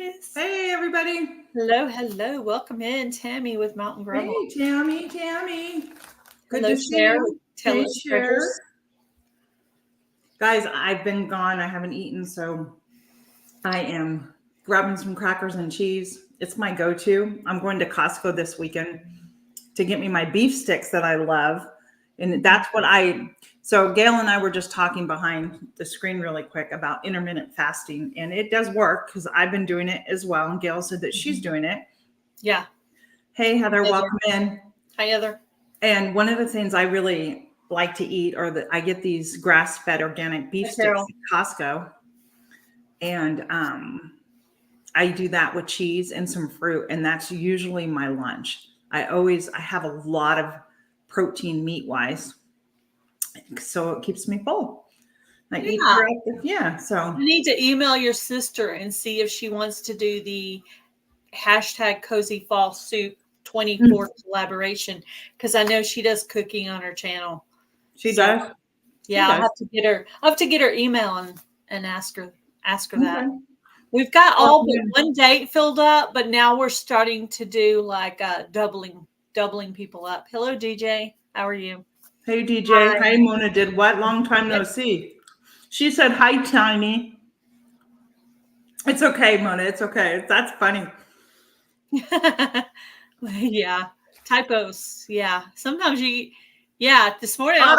guys. Hey, everybody. Hello. Welcome in, Tammy with Mountain Grubble. Hey, Tammy. Good Hello, to see Cher you. with Hey, Taylor Cher. Treasures. Guys, I've been gone. I haven't eaten, so I am grabbing some crackers and cheese. It's my go-to. I'm going to Costco this weekend to get me my beef sticks that I love. And that's what so Gail and I were just talking behind the screen really quick about intermittent fasting. And it does work because I've been doing it as well. And Gail said that she's doing it. Yeah. Hey, Heather, welcome in. Hi, Heather. And one of the things I really like to eat are I get these grass-fed organic beef sticks at Costco. And I do that with cheese and some fruit. And that's usually my lunch. I have a lot of protein meat-wise. So it keeps me full. So you need to email your sister and see if she wants to do the hashtag Cozy Fall Soup 24 collaboration, because I know she does cooking on her channel. She does. Yeah, I'll have to get her email and ask her that. We've got all but one date filled up, but now we're starting to do like doubling people up. Hello, DJ. How are you? Hey, DJ. Hi, Mona. Did what? Long time no see. She said, hi, Tiny. It's okay, Mona. It's okay. That's funny. Yeah. Typos. Yeah. Sometimes this morning I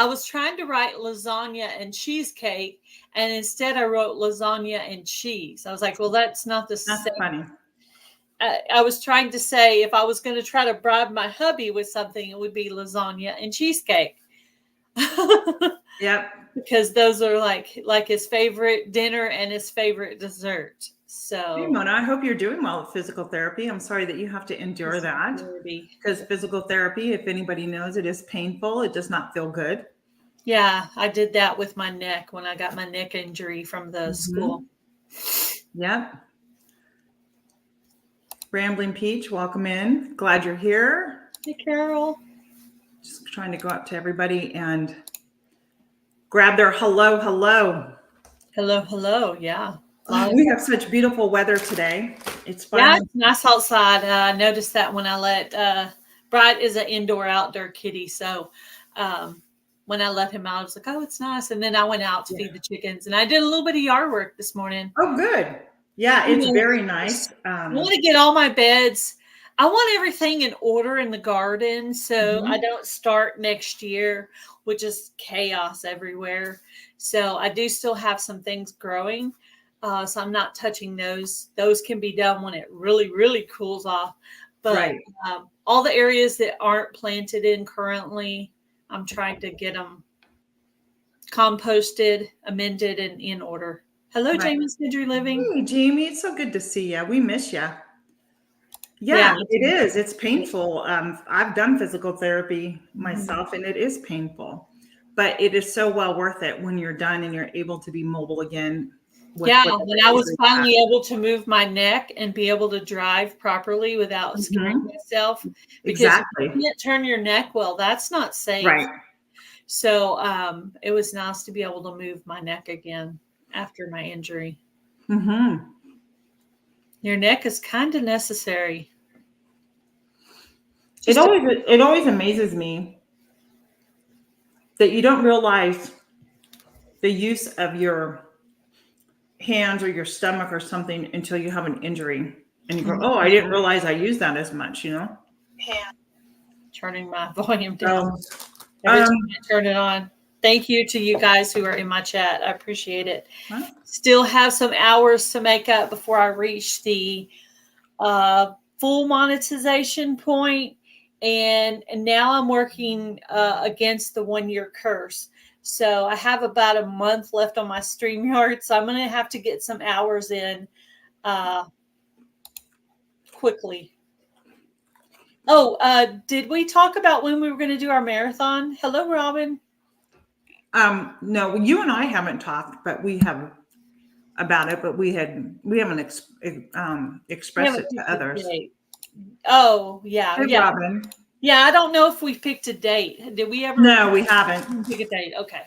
was trying to write lasagna and cheesecake, and instead I wrote lasagna and cheese. I was like, well, that's not the same. That's funny. I was trying to say if I was going to try to bribe my hubby with something, it would be lasagna and cheesecake. Yep. Because those are like his favorite dinner and his favorite dessert. So, hey, Mona, I hope you're doing well with physical therapy. I'm sorry that you have to endure that, because physical therapy, if anybody knows, it is painful. It does not feel good. Yeah, I did that with my neck when I got my neck injury from the school. Yep. Rambling Peach, welcome in. Glad you're here. Hey, Carol. Just trying to go up to everybody and grab their hello. Hello. Yeah. We have such beautiful weather today. It's fun. Yeah, it's nice outside. I noticed that when I let Bright is an indoor-outdoor kitty, so when I let him out, I was like, oh, it's nice. And then I went out to feed the chickens, and I did a little bit of yard work this morning. Oh, good. Yeah, it's very nice. I want to get all my beds. I want everything in order in the garden, so I don't start next year with just chaos everywhere. So I do still have some things growing. So I'm not touching those. Those can be done when it really, really cools off. But all the areas that aren't planted in currently, I'm trying to get them composted, amended, and in order. Hello, Jamie Sidry Living. Hey, Jamie. It's so good to see you. We miss you. Yeah, it is. It's painful. I've done physical therapy myself, and it is painful. But it is so well worth it when you're done and you're able to be mobile again. When I was finally able to move my neck and be able to drive properly without scaring myself. Because you can't turn your neck well. That's not safe. Right. So it was nice to be able to move my neck again after my injury. Your neck is kind of necessary. It always amazes me that you don't realize the use of your hands or your stomach or something until you have an injury, and you go, oh, I didn't realize I used that as much, Turning my volume down every time I turn it on. Thank you to you guys who are in my chat. I appreciate it. Still have some hours to make up before I reach the full monetization point. And now I'm working against the 1-year curse. So I have about a month left on my StreamYard. So I'm going to have to get some hours in quickly. Oh, did we talk about when we were going to do our marathon? Hello, Robin. No, you and I haven't talked, but we have about it, but we haven't expressed it to others. Oh, yeah. Hey, yeah. Robin. Yeah, I don't know if we picked a date. Did we ever? No, we haven't. Pick a date. Okay.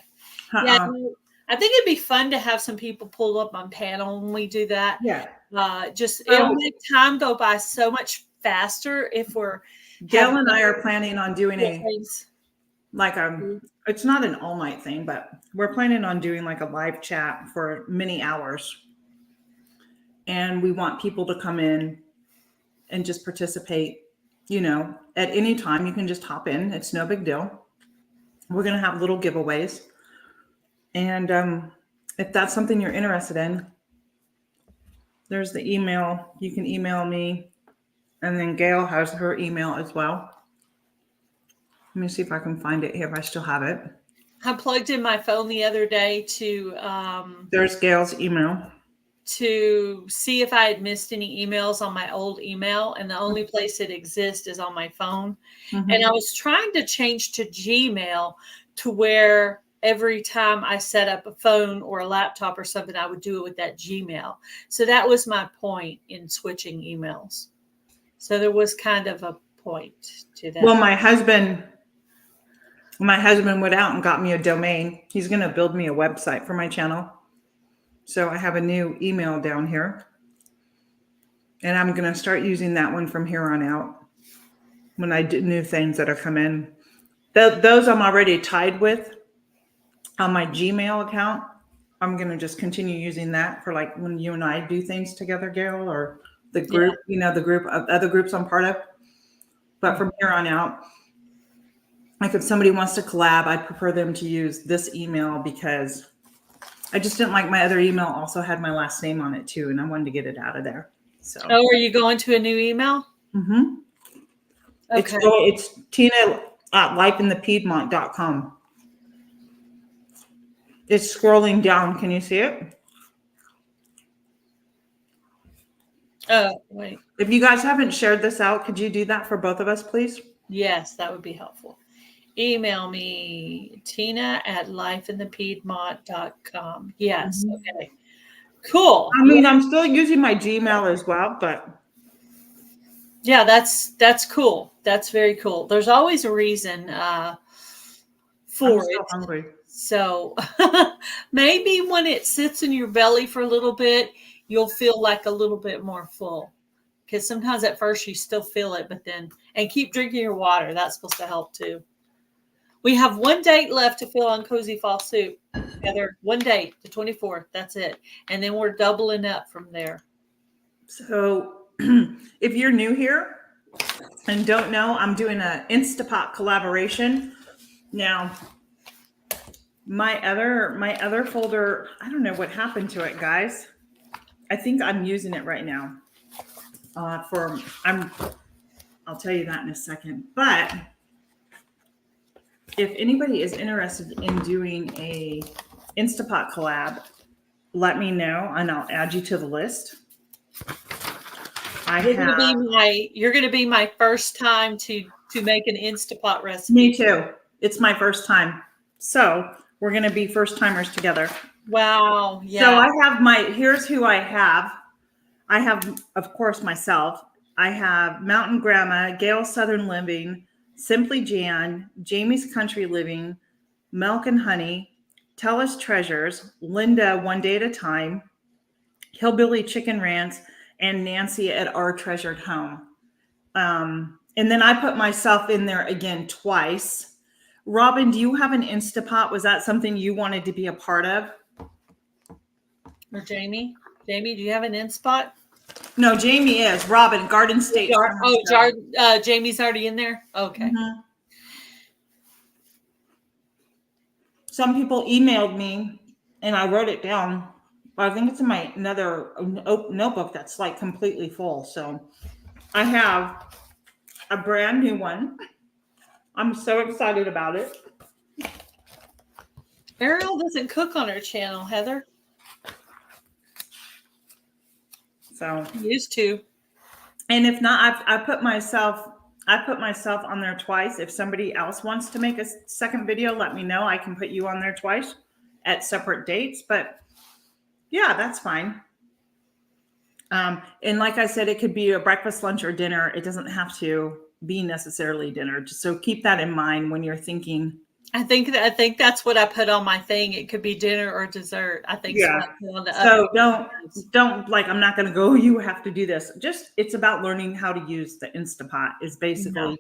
I think it'd be fun to have some people pull up on panel when we do that. Yeah. It'll make time go by so much faster if we're. Gail and I are planning on doing things. It's not an all night thing, but we're planning on doing like a live chat for many hours. And we want people to come in and just participate, at any time. You can just hop in. It's no big deal. We're going to have little giveaways. And if that's something you're interested in, there's the email. You can email me. And then Gail has her email as well. Let me see if I can find it here, if I still have it. I plugged in my phone the other day to there's Gail's email. To see if I had missed any emails on my old email, and the only place it exists is on my phone. Mm-hmm. And I was trying to change to Gmail to where every time I set up a phone or a laptop or something, I would do it with that Gmail. So that was my point in switching emails. So there was kind of a point to that. Well, my husband went out and got me a domain. He's going to build me a website for my channel. So I have a new email down here. And I'm going to start using that one from here on out when I do new things that are come in. Those I'm already tied with on my Gmail account. I'm going to just continue using that for like when you and I do things together, Gail, or the group, the group of other groups I'm part of. But from here on out, like if somebody wants to collab, I'd prefer them to use this email because I just didn't like my other email also had my last name on it too. And I wanted to get it out of there. So. Oh, are you going to a new email? Mm-hmm. Okay. It's Tina at lifeinthepiedmont.com. It's scrolling down. Can you see it? Oh, wait. If you guys haven't shared this out, could you do that for both of us, please? Yes, that would be helpful. Email me, Tina at lifeinthepiedmont.com. Yes. Mm-hmm. Okay. Cool. I mean, I'm still using my Gmail as well, but. Yeah, that's cool. That's very cool. There's always a reason for it. Hungry. So maybe when it sits in your belly for a little bit, you'll feel like a little bit more full. Because sometimes at first you still feel it, but then, and keep drinking your water. That's supposed to help too. We have one date left to fill on Cozy Fall Soup. Together, one date, the 24th. That's it. And then we're doubling up from there. So if you're new here and don't know, I'm doing an Instapot collaboration. Now, my other folder, I don't know what happened to it, guys. I think I'm using it right now. I'll tell you that in a second. But if anybody is interested in doing a Instapot collab, let me know and I'll add you to the list. You're going to be my first time to make an Instapot recipe. Me too. It's my first time. So we're going to be first timers together. Wow. Yeah. So here's who I have. I have, of course, myself. I have Mountain Grandma, Gail Southern Living, Simply Jan, Jamie's Country Living, Milk and Honey, Tell Us Treasures, Linda One Day at a Time, Hillbilly Chicken Ranch, and Nancy at Our Treasured Home. And then I put myself in there again twice. Robin, do you have an Instapot? Was that something you wanted to be a part of? Or Jamie? Jamie, do you have an Instapot? No, Jamie is. Robin, Garden State. Jamie's already in there? Okay. Mm-hmm. Some people emailed me and I wrote it down. But I think it's in my another notebook that's like completely full. So I have a brand new one. I'm so excited about it. Ariel doesn't cook on her channel, Heather. So used to. And if not, I put myself on there twice. If somebody else wants to make a second video, let me know. I can put you on there twice at separate dates. But yeah, that's fine. And like I said, it could be a breakfast, lunch, or dinner. It doesn't have to be necessarily dinner. So keep that in mind when you're thinking. I think that's what I put on my thing. It could be dinner or dessert. I think Yeah. so. I put on the So oven. don't like, I'm not going to go, you have to do this. Just, it's about learning how to use the Instapot is basically,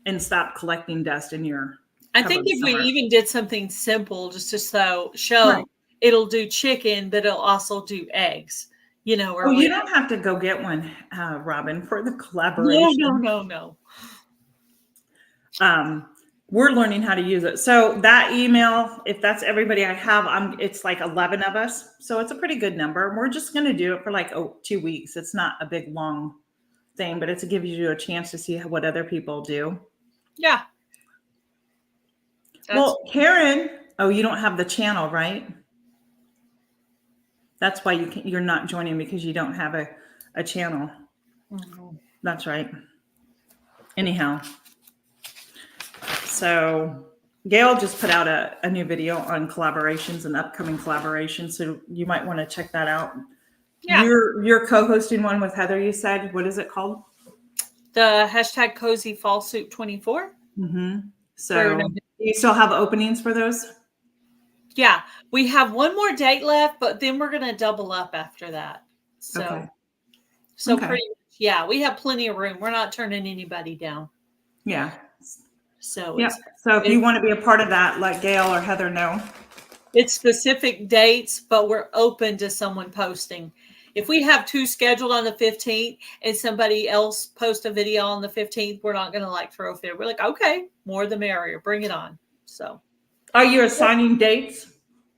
and stop collecting dust in your I think cupboard if we somewhere. even did something simple, just to show Right. it'll do chicken, but it'll also do eggs, or Oh, you don't have to go get one, Robin, for the no, collaboration. no. We're learning how to use it. So that email, if that's everybody I have, it's like 11 of us. So it's a pretty good number. We're just going to do it for like 2 weeks. It's not a big, long thing, but it gives you a chance to see what other people do. Yeah. Well, Karen, you don't have the channel, right? That's why you're not joining, because you don't have a channel. Mm-hmm. That's right. Anyhow, so Gail just put out a new video on collaborations and upcoming collaborations. So you might want to check that out. Yeah. You're co-hosting one with Heather, you said. What is it called? The hashtag Cozy Fall Soup 24. Mm-hmm. So do you still have openings for those? Yeah, we have one more date left, but then we're going to double up after that. So, okay. Pretty much, yeah, we have plenty of room. We're not turning anybody down. Yeah. So, yeah. So if you want to be a part of that, let Gail or Heather know. It's specific dates, but we're open to someone posting. If we have 2 scheduled on the 15th and somebody else post a video on the 15th, we're not going to throw a fit. We're like, okay, more the merrier. Bring it on. So, are you assigning dates?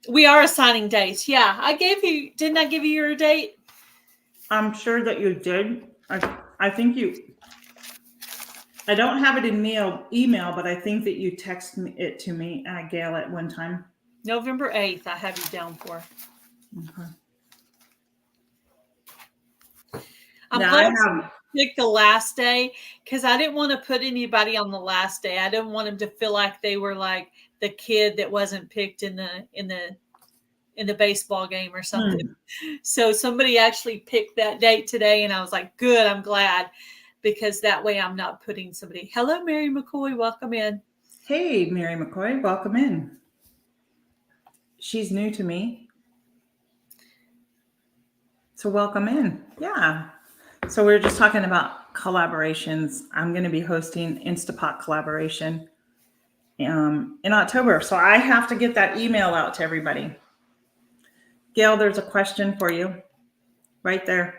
We are assigning dates. Yeah, didn't I give you your date? I'm sure that you did. I think I don't have it in email, but I think that you texted it to me, Gail, at one time. November 8th, I have you down for. Okay. I'm glad you picked the last day, because I didn't want to put anybody on the last day. I didn't want them to feel like they were like the kid that wasn't picked in the baseball game or something. So somebody actually picked that date today, and I was like, good, I'm glad, because that way I'm not putting somebody. Hello, Mary McCoy, welcome in. Hey, Mary McCoy, welcome in. She's new to me. So welcome in. Yeah. So we were just talking about collaborations. I'm going to be hosting Instapot collaboration in October. So I have to get that email out to everybody. Gail, there's a question for you right there.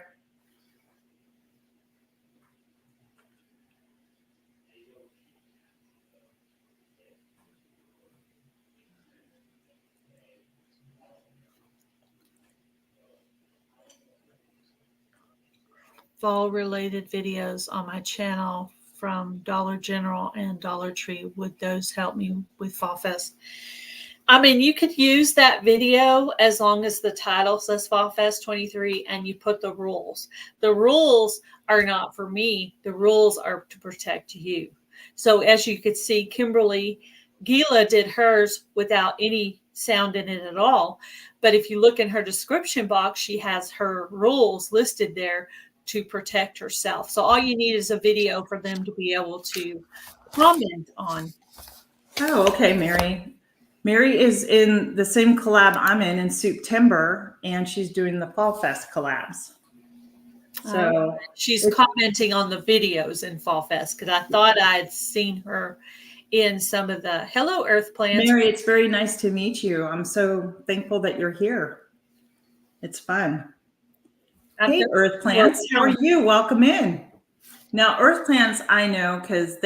Fall related videos on my channel from Dollar General and Dollar Tree. Would those help me with Fall Fest? I mean, you could use that video as long as the title says Fall Fest 23 and you put the rules. The rules are not for me. The rules are to protect you. So as you could see, Kimberly Gila did hers without any sound in it at all. But if you look in her description box, she has her rules listed there to protect herself. So all you need is a video for them to be able to comment on. Oh, okay, Mary. Mary is in the same collab I'm in September, and she's doing the Fall Fest collabs. So she's commenting on the videos in Fall Fest, because I thought I'd seen her in some of the Hello Earth Plants. Mary, it's very nice to meet you. I'm so thankful that you're here. It's fun. Hey, Earth Plants, how are you? Welcome in. Now, Earth Plants, I know because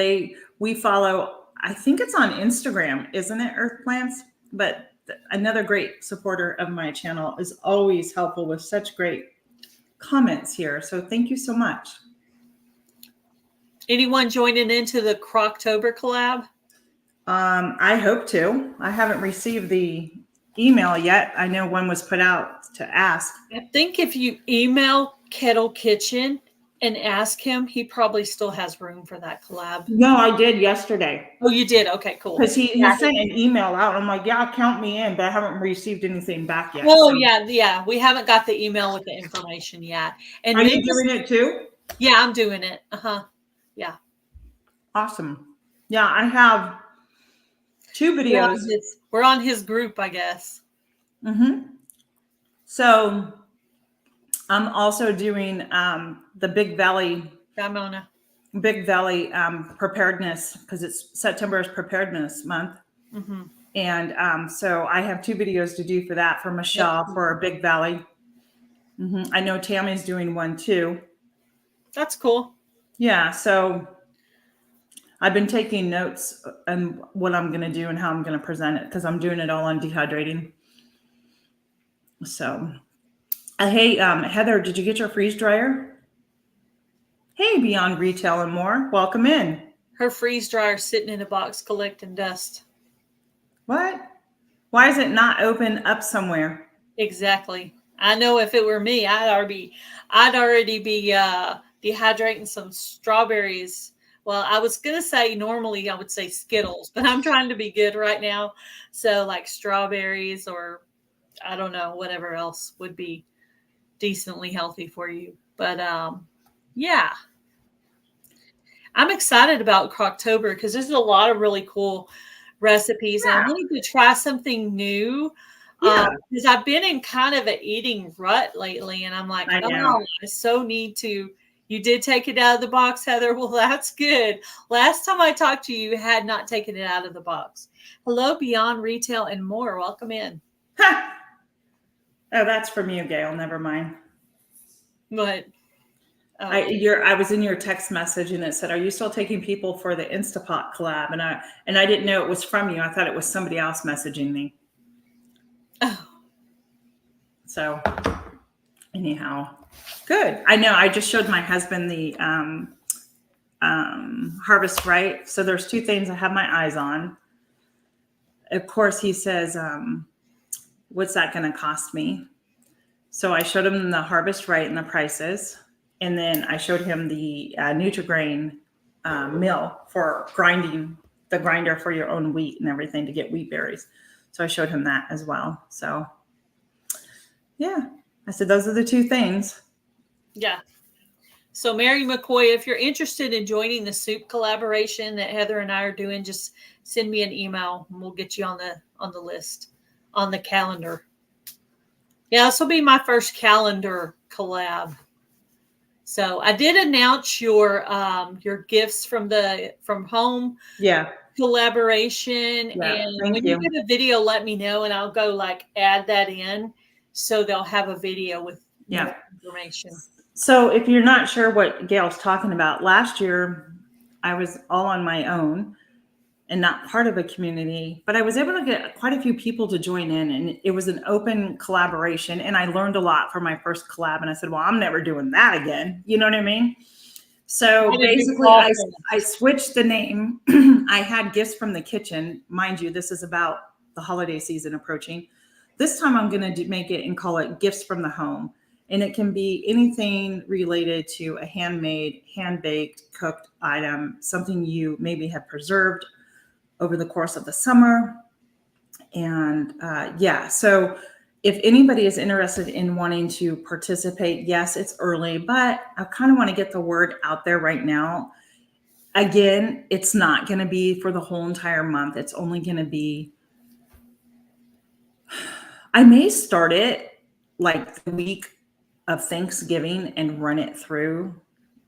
we follow, I think it's on Instagram, isn't it, Earth Plants? But another great supporter of my channel is always helpful with such great comments here. So thank you so much. Anyone joining into the Croctober collab? I hope to. I haven't received the email yet. I know one was put out to ask. I think if you email Kettle Kitchen and ask him, he probably still has room for that collab. No, I did yesterday. Oh, you did? Okay, cool. Because he sent an email out. I'm like, yeah, count me in, but I haven't received anything back yet. Oh, so. Yeah. We haven't got the email with the information yet. And are you doing it too? Yeah, I'm doing it. Yeah. Awesome. Yeah, I have 2 videos. We're on his group, I guess. So I'm also doing the Big Valley preparedness, because it's September is preparedness month. And so I have 2 videos to do for that, for Michelle, for Big Valley. I know Tammy's doing one too. That's cool. Yeah. So I've been taking notes on what I'm going to do and how I'm going to present it, because I'm doing it all on dehydrating. So, hey, Heather, did you get your freeze dryer? Hey, Beyond Retail and More, welcome in. Her freeze dryer sitting in a box collecting dust. What? Why is it not open up somewhere? Exactly. I know if it were me, I'd already be dehydrating some strawberries. Well, I was going to say normally I would say Skittles, but I'm trying to be good right now. So like strawberries, or I don't know, whatever else would be decently healthy for you. But yeah, I'm excited about Croctober because there's a lot of really cool recipes. And I wanted to try something new. Because I've been in kind of an eating rut lately, and I'm like, I so need to. You did take it out of the box, Heather. Well, that's good. Last time I talked to you, you had not taken it out of the box. Hello, Beyond Retail and More. Welcome in. Oh, that's from you, Gail. Never mind. But I was in your text message, and it said, "Are you still taking people for the Instapot collab?" And I didn't know it was from you. I thought it was somebody else messaging me. Oh. So anyhow, good. I know. I just showed my husband the Harvest Right. So there's 2 things I have my eyes on. Of course, he says, "What's that going to cost me?" So I showed him the Harvest Right and the prices, and then I showed him the Nutri-Grain mill for grinding, the grinder for your own wheat and everything to get wheat berries. So I showed him that as well. So yeah, I said, those are the 2 things. Yeah. So Mary McCoy, if you're interested in joining the soup collaboration that Heather and I are doing, just send me an email and we'll get you on the list, on the calendar. Yeah, this will be my first calendar collab. So I did announce your gifts from home. Yeah. Collaboration. Yeah, and when you get a video, let me know and I'll go add that in, so they'll have a video with more information. So if you're not sure what Gail's talking about, last year I was all on my own and not part of a community, but I was able to get quite a few people to join in, and it was an open collaboration, and I learned a lot from my first collab, and I said, well, I'm never doing that again. You know what I mean? So basically I switched the name. I had Gifts from the Kitchen. Mind you, this is about the holiday season approaching. This time I'm going to make it and call it Gifts from the Home. And it can be anything related to a handmade, hand-baked, cooked item, something you maybe have preserved over the course of the summer. And so if anybody is interested in wanting to participate, yes, it's early, but I kind of want to get the word out there right now. Again, it's not going to be for the whole entire month. It's only going to be, I may start it like the week of Thanksgiving and run it through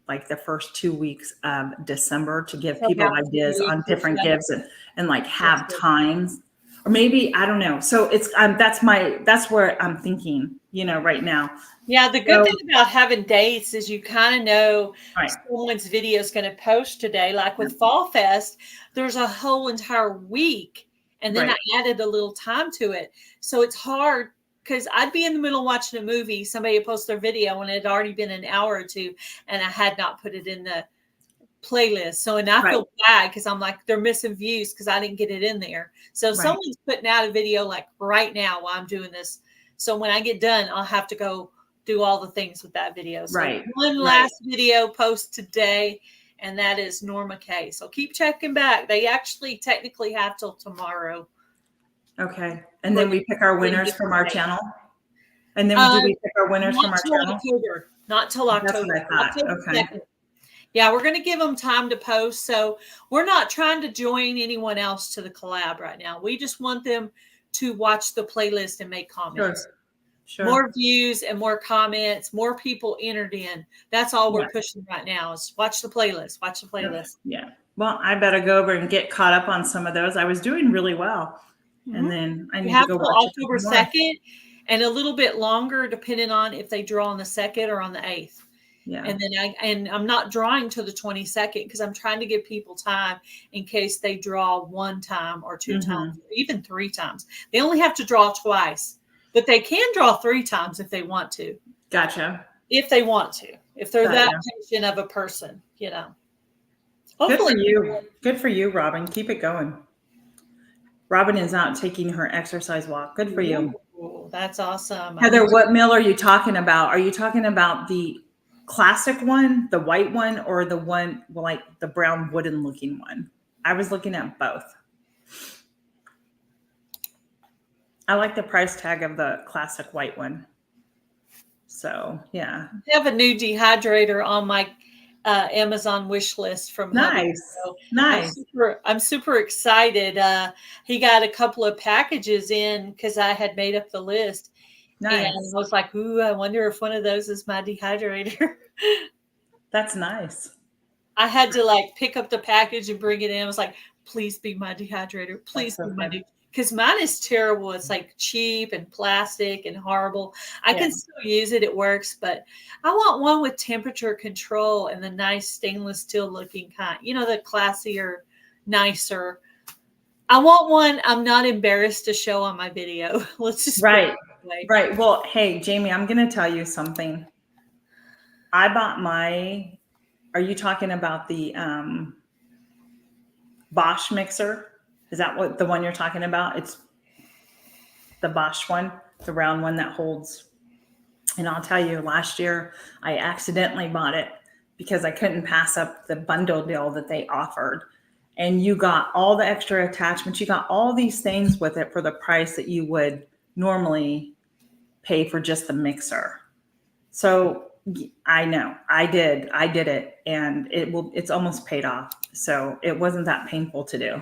like the first 2 weeks of December to give people ideas on different gifts and like have times, or maybe, I don't know. So it's, that's where I'm thinking, right now. Yeah. The good thing about having dates is you kind of know someone's video is going to post today. Like with Fall Fest, there's a whole entire week, and then I added a little time to it. So it's hard, because I'd be in the middle watching a movie, somebody would post their video and it had already been an hour or 2 and I had not put it in the playlist. So, and I feel bad because I'm like, they're missing views because I didn't get it in there. So someone's putting out a video like right now while I'm doing this. So when I get done, I'll have to go do all the things with that video. So one last video post today, and that is Norma Kay. So keep checking back. They actually technically have till tomorrow. Okay. And then we pick our winners from our channel. And then we pick our winners from our channel. Not till October. That's what I thought. Okay. 2nd. Yeah, we're going to give them time to post. So we're not trying to join anyone else to the collab right now. We just want them to watch the playlist and make comments. Sure. More views and more comments, more people entered in. That's all we're pushing right now is watch the playlist. Watch the playlist. Yeah. Well, I better go over and get caught up on some of those. I was doing really well. And then I need to go watch October 2nd and a little bit longer, depending on if they draw on the 2nd or on the 8th. Yeah. And then I'm not drawing till the 22nd because I'm trying to give people time in case they draw one time or two times, or even 3 times. They only have to draw twice, but they can draw 3 times if they want to. Gotcha. If they want to, if they're that patient of a person, Hopefully. Good for you, Robin. Keep it going. Robin is out taking her exercise walk. Good for you. Ooh, that's awesome. Heather, what mill are you talking about? Are you talking about the classic one, the white one, or the one like the brown wooden looking one? I was looking at both. I like the price tag of the classic white one. So, yeah. I have a new dehydrator on my Amazon wish list from Nice. So nice. I'm super excited. He got a couple of packages in because I had made up the list. Nice. And I was like, ooh, I wonder if one of those is my dehydrator. That's nice. I had to pick up the package and bring it in. I was like, please be my dehydrator. Please be my dehydrator. Because mine is terrible. It's cheap and plastic and horrible. I can still use it. It works. But I want one with temperature control and the nice stainless steel looking kind. The classier, nicer. I want one I'm not embarrassed to show on my video. Let's just Right. Well, hey, Jamie, I'm going to tell you something. I bought are you talking about the Bosch mixer? Is that the one you're talking about? It's the Bosch one, the round one that holds. And I'll tell you, last year I accidentally bought it because I couldn't pass up the bundle deal that they offered. And you got all the extra attachments. You got all these things with it for the price that you would normally pay for just the mixer. So I know I did it, and it's almost paid off. So it wasn't that painful to do,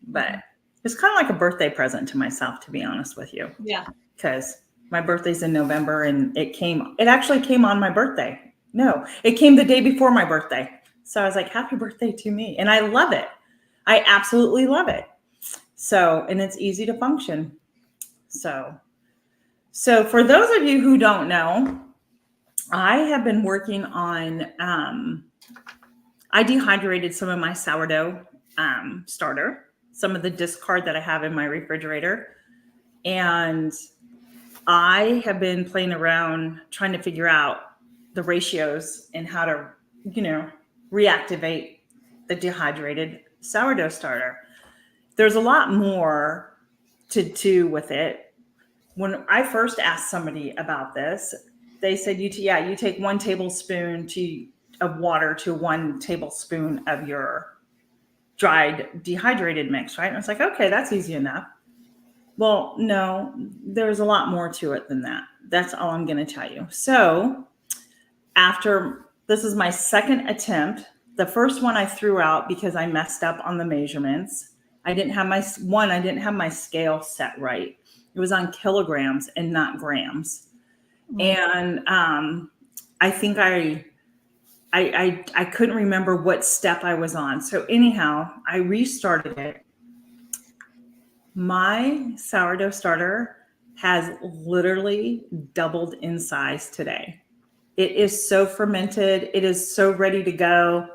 but it's kind of like a birthday present to myself, to be honest with you. Yeah. Because my birthday's in November, and it actually came on my birthday. No, it came the day before my birthday. So I was like, happy birthday to me. And I love it. I absolutely love it. So, and it's easy to function. So for those of you who don't know, I have been working on, I dehydrated some of my sourdough starter, some of the discard that I have in my refrigerator. And I have been playing around trying to figure out the ratios and how to, reactivate the dehydrated sourdough starter. There's a lot more to do with it. When I first asked somebody about this, they said, you take 1 tablespoon of water to 1 tablespoon of your dried dehydrated mix, right? And it's like, okay, that's easy enough. Well, no, there's a lot more to it than that. That's all I'm going to tell you. So this is my second attempt. The first one I threw out because I messed up on the measurements. I didn't have my scale set right. It was on kilograms and not grams. And I think I couldn't remember what step I was on. So anyhow, I restarted it. My sourdough starter has literally doubled in size today. It is so fermented. It is so ready to go.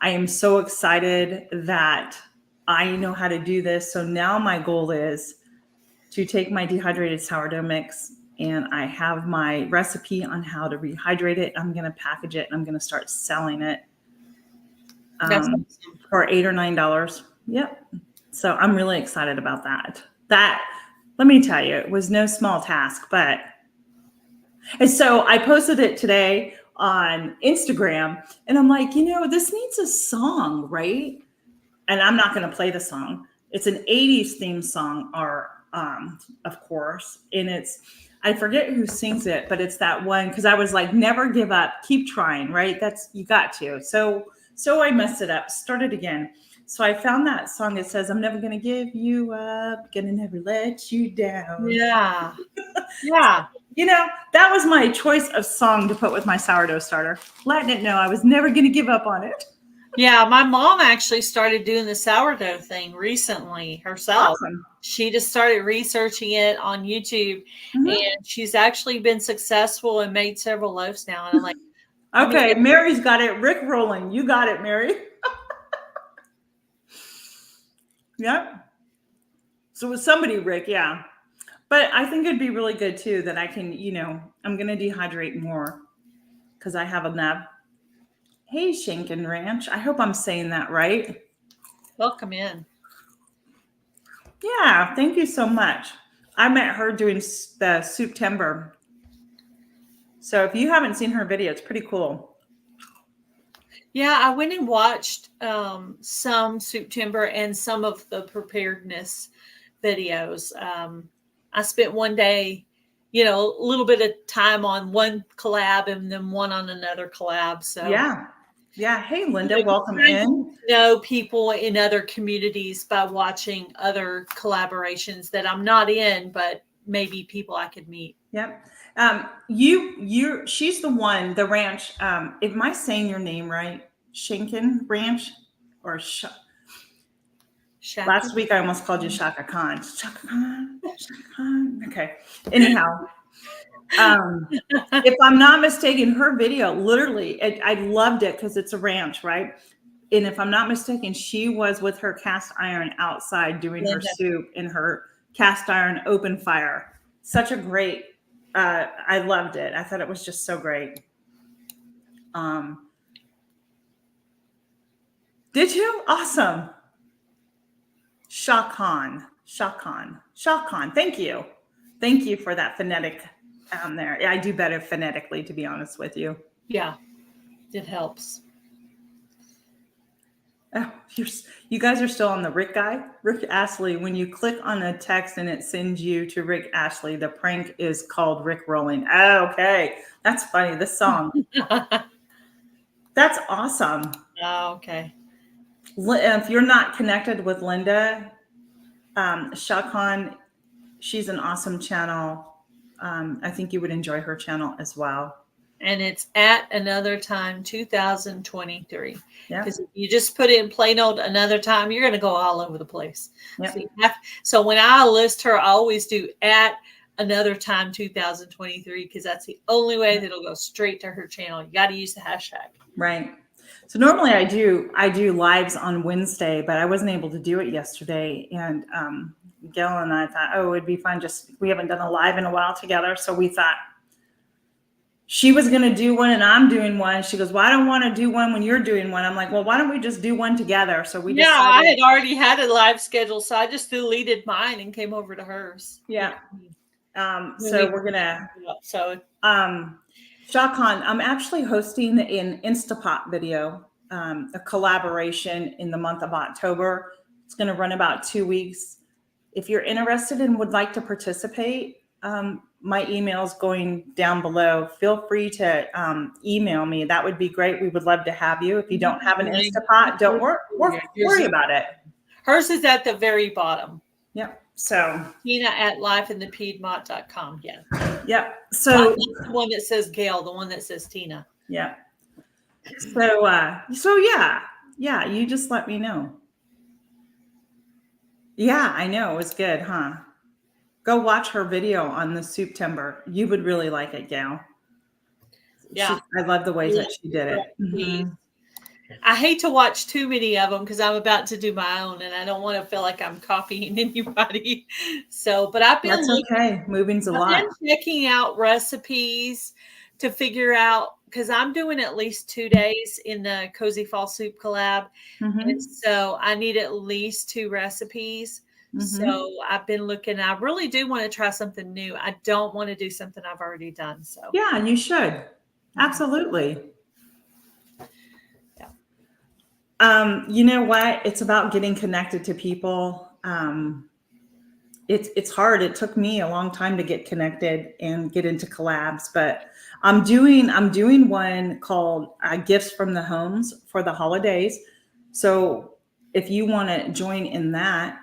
I am so excited that I know how to do this. So now my goal is to take my dehydrated sourdough mix, and I have my recipe on how to rehydrate it. I'm going to package it, and I'm going to start selling it for $8 or $9. Yep. So I'm really excited about that. Let me tell you, it was no small task, and so I posted it today on Instagram, and I'm like, this needs a song, right? And I'm not going to play the song. It's an 80s theme song, of course. And I forget who sings it, but it's that one because I was like, never give up, keep trying, right? That's you got to. So I messed it up, started again. So I found that song. It says, "I'm never gonna give you up, gonna never let you down." Yeah. Yeah. You know, that was my choice of song to put with my sourdough starter, letting it know I was never gonna give up on it. Yeah, my mom actually started doing the sourdough thing recently herself. Awesome. She just started researching it on YouTube, Mhm. and she's actually been successful and made several loaves now. And I'm like, Okay, Mary's got it. Rick rolling. You got it, Mary. Yep. So with somebody, Rick, yeah. But I think it'd be really good too that I can, I'm going to dehydrate more because I have enough. Hey, Shankin Ranch. I hope I'm saying that right. welcome in. Yeah, thank you so much. I met her doing the September. So if you haven't seen her video, it's pretty cool. Yeah, I went and watched some September and some of the preparedness videos. I spent one day, a little bit of time on one collab and then one on another collab. So yeah. Hey, Linda, welcome in. Know people in other communities by watching other collaborations that I'm not in, but maybe people I could meet. Yep. She's the one, the ranch. Am I saying your name right? Shankin Ranch or Shaka? Last week I almost called you Shaka Khan. Shaka Khan. Shaka Khan. Okay. Anyhow, if I'm not mistaken, her video literally, I loved it because it's a ranch, right? And if I'm not mistaken, she was with her cast iron outside doing her soup in her cast iron open fire. Such a great. I loved it. I thought it was just so great. Did you? Awesome. Shakan. Thank you. Thank you for that phonetic there. I do better phonetically, to be honest with you. Yeah, it helps. Oh, you guys are still on the Rick guy? Rick Astley, when you click on a text and it sends you to Rick Astley, the prank is called Rick Rolling. Oh, okay. That's funny. This song. That's awesome. Oh, okay. If you're not connected with Linda, Shakan, she's an awesome channel. I think you would enjoy her channel as well. And it's at Another Time 2023. Yeah. Because if you just put in plain old Another Time, you're going to go all over the place. Yep. So when I list her, I always do at Another Time 2023 because that's the only way that it'll go straight to her channel. You got to use the hashtag. Right. So normally I do lives on Wednesday, but I wasn't able to do it yesterday. And Gail and I thought, it'd be fun. We haven't done a live in a while together. So we thought she was going to do one and I'm doing one. She goes, well, I don't want to do one when you're doing one. I'm like, well, why don't we just do one together? So we decided. I had already had a live schedule. So I just deleted mine and came over to hers. Yeah. So we're going to. So. Shakan, I'm actually hosting an Instapot video, a collaboration in the month of October. It's going to run about 2 weeks. If you're interested and would like to participate, my email is going down below. Feel free to email me. That would be great. We would love to have you. If you don't have an Instapot, don't worry about it. Hers is at the very bottom. Yep. So Tina at lifeinthepiedmont.com. Yeah. Yep. So the one that says Gail, the one that says Tina. Yeah. So yeah, you just let me know. Yeah, I know. It was good, huh? Go watch her video on the September. You would really like it, Gail. Yeah. I love the way that she did it. Mm-hmm. I hate to watch too many of them because I'm about to do my own and I don't want to feel like I'm copying anybody. So, but I've been Moving's a lot. I've been checking out recipes to figure out because I'm doing at least 2 days in the Cozy Fall Soup collab. Mm-hmm. And so I need at least 2 recipes. Mm-hmm. So I've been looking. I really do want to try something new. I don't want to do something I've already done. So yeah, you should. Absolutely. You know what? It's about getting connected to people. it's hard. It took me a long time to get connected and get into collabs, but I'm doing one called Gifts from the Homes for the holidays. So if you want to join in that,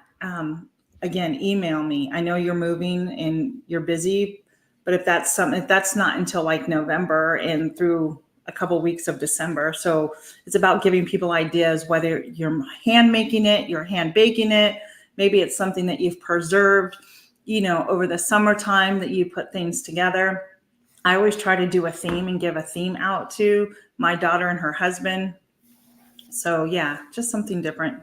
again, email me. I know you're moving and you're busy, but if that's not until like November and through a couple weeks of December. So it's about giving people ideas, whether you're hand making it, you're hand baking it, maybe it's something that you've preserved, over the summertime that you put things together. I always try to do a theme and give a theme out to my daughter and her husband. So yeah, just something different.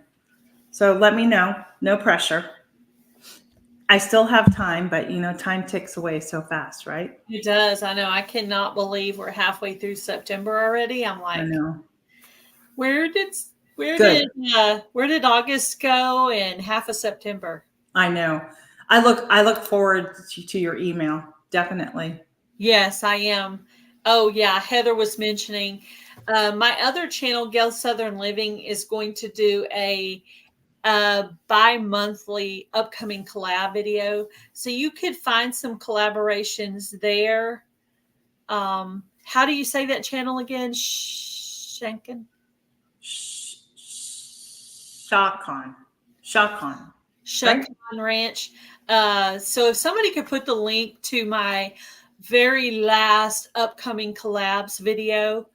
So let me know, no pressure. I still have time, but time ticks away so fast, right? It does. I know. I cannot believe we're halfway through September already. I'm like, I know. Where did August go and half of September? I know. I look forward to your email. Definitely. Yes, I am. Oh yeah, Heather was mentioning my other channel, Gale Southern Living, is going to do a bi-monthly upcoming collab video. So you could find some collaborations there. How do you say that channel again? Shanken? Shawcon. Shuck Ranch. So if somebody could put the link to my very last upcoming collabs video,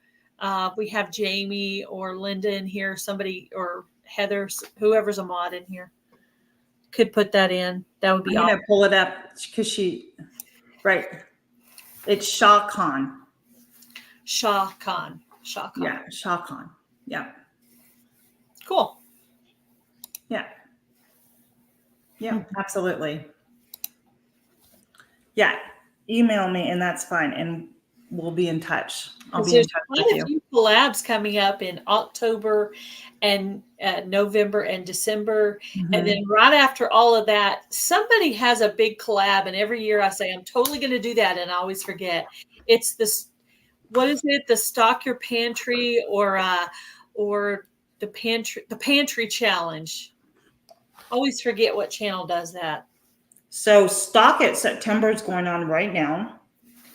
we have Jamie or Linda in here, somebody, or Heather, whoever's a mod in here, could put that in. That would be I'm awesome. gonna pull it up because right. It's Shawcon. Shawcon. Yeah, Shawcon. Yeah. Cool. Yeah. Yeah, absolutely. Yeah. Email me and that's fine. And we'll be in touch. I'll be in touch with you. There's quite a few collabs coming up in October and November and December. Mm-hmm. And then right after all of that, somebody has a big collab. And every year I say, I'm totally going to do that. And I always forget. It's this, what is it? The Stock Your Pantry or the Pantry Challenge. Always forget what channel does that. So Stock It September is going on right now.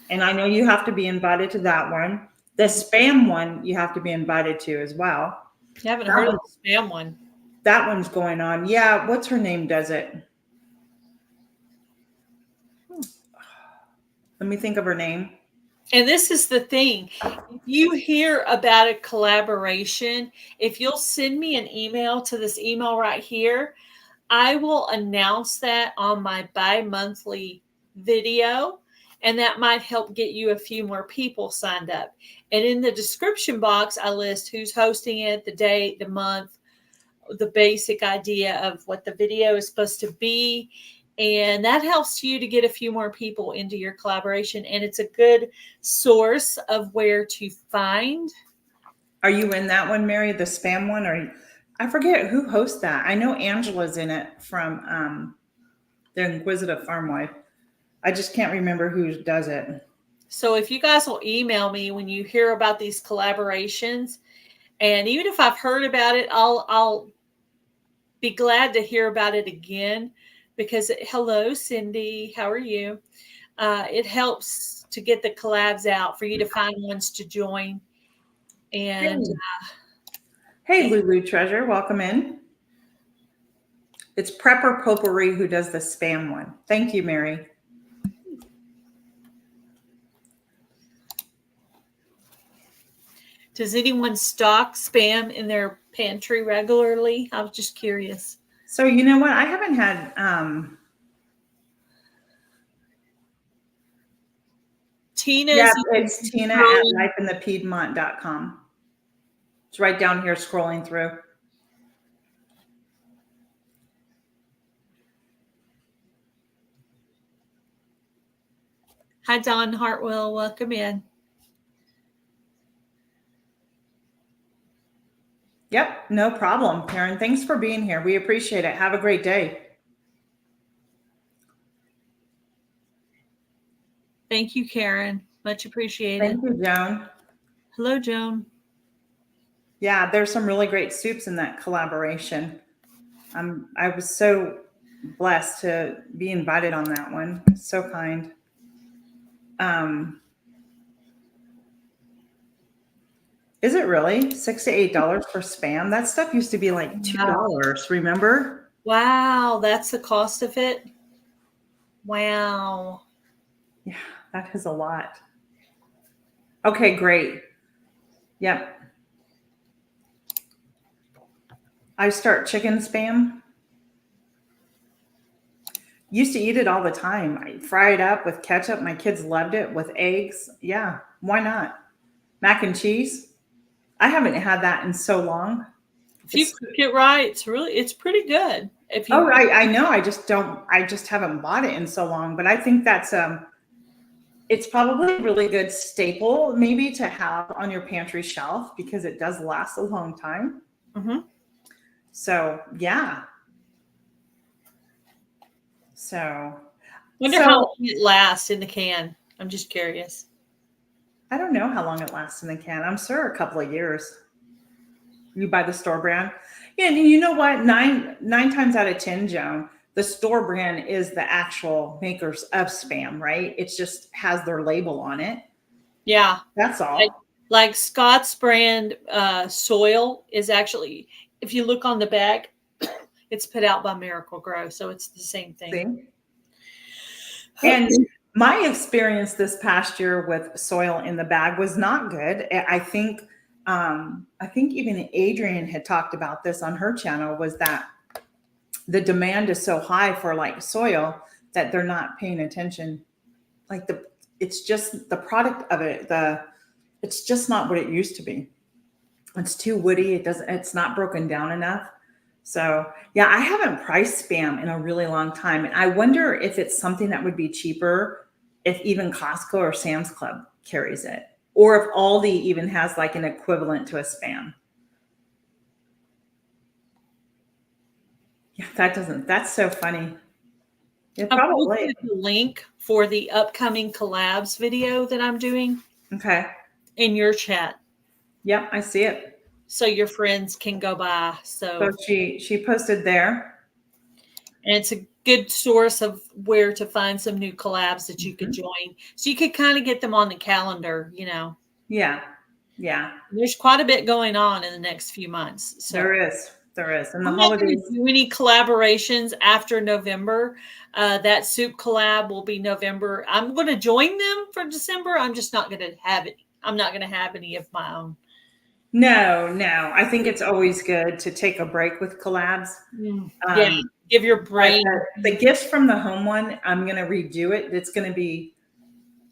And I know you have to be invited to that one. The spam one, you have to be invited to as well. I haven't heard of the spam one. That one's going on. Yeah. What's her name does it? Let me think of her name. And this is the thing. If you hear about a collaboration, if you'll send me an email to this email right here, I will announce that on my bi-monthly video, and that might help get you a few more people signed up. And in the description box, I list who's hosting it, the date, the month, the basic idea of what the video is supposed to be. And that helps you to get a few more people into your collaboration. And it's a good source of where to find. Are you in that one, Mary, the spam one? Or I forget who hosts that. I know Angela's in it from the Inquisitive Farm Wife. I just can't remember who does it. So if you guys will email me when you hear about these collaborations, and even if I've heard about it, I'll be glad to hear about it again. Because hello, Cindy, how are you? It helps to get the collabs out for you to find ones to join. And hey, Lulu Treasure, welcome in. It's Prepper Potpourri who does the spam one. Thank you, Mary. Does anyone stock spam in their pantry regularly? I was just curious. So you know what? I haven't had Tina. Yeah, it's Tina at lifeinthepiedmont.com. It's right down here scrolling through. Hi, Don Hartwell. Welcome in. Yep, no problem, Karen. Thanks for being here. We appreciate it. Have a great day. Thank you, Karen. Much appreciated. Thank you, Joan. Hello, Joan. Yeah, there's some really great soups in that collaboration. I was so blessed to be invited on that one. So kind. Is it really $6 to $8 for Spam? That stuff used to be like $2. Remember? Wow, that's the cost of it. Wow. Yeah, that is a lot. Okay, great. Yep. I start chicken Spam. Used to eat it all the time. I fry it up with ketchup. My kids loved it with eggs. Yeah, why not? Mac and cheese. I haven't had that in so long. If you cook it right, it's pretty good. If you Oh, I know. I just haven't bought it in so long. But I think that's it's probably a really good staple maybe to have on your pantry shelf because it does last a long time. Mm-hmm. So yeah. Wonder how long it lasts in the can. I'm just curious. I don't know how long it lasts in the can. I'm sure a couple of years. You buy the store brand. Yeah, and you know what? Nine times out of 10, Joan, the store brand is the actual makers of Spam, right? It just has their label on it. Yeah. That's all. Like Scott's brand soil is actually, if you look on the bag, it's put out by Miracle Grow. So it's the same thing. See? And my experience this past year with soil in the bag was not good. I think even Adrienne had talked about this on her channel, was that the demand is so high for like soil that they're not paying attention. Like it's just the product of it. It's just not what it used to be. It's too woody. It's not broken down enough. So yeah, I haven't priced Spam in a really long time. And I wonder if it's something that would be cheaper if even Costco or Sam's Club carries it, or if Aldi even has like an equivalent to a Spam. Yeah, that's so funny. Yeah, probably. I'll put the link for the upcoming collabs video that I'm doing. Okay. In your chat. Yep, I see it. So your friends can go by. So she posted there. And it's a good source of where to find some new collabs that you could join. So you could kind of get them on the calendar, you know. Yeah. Yeah. There's quite a bit going on in the next few months. So There is. And the I'm holidays. not going to do any collaborations after November. That soup collab will be November. I'm going to join them for December. I'm just not going to have it. I'm not going to have any of my own. No. I think it's always good to take a break with collabs. Yeah. Give your brain. The gifts from the home one, I'm going to redo it.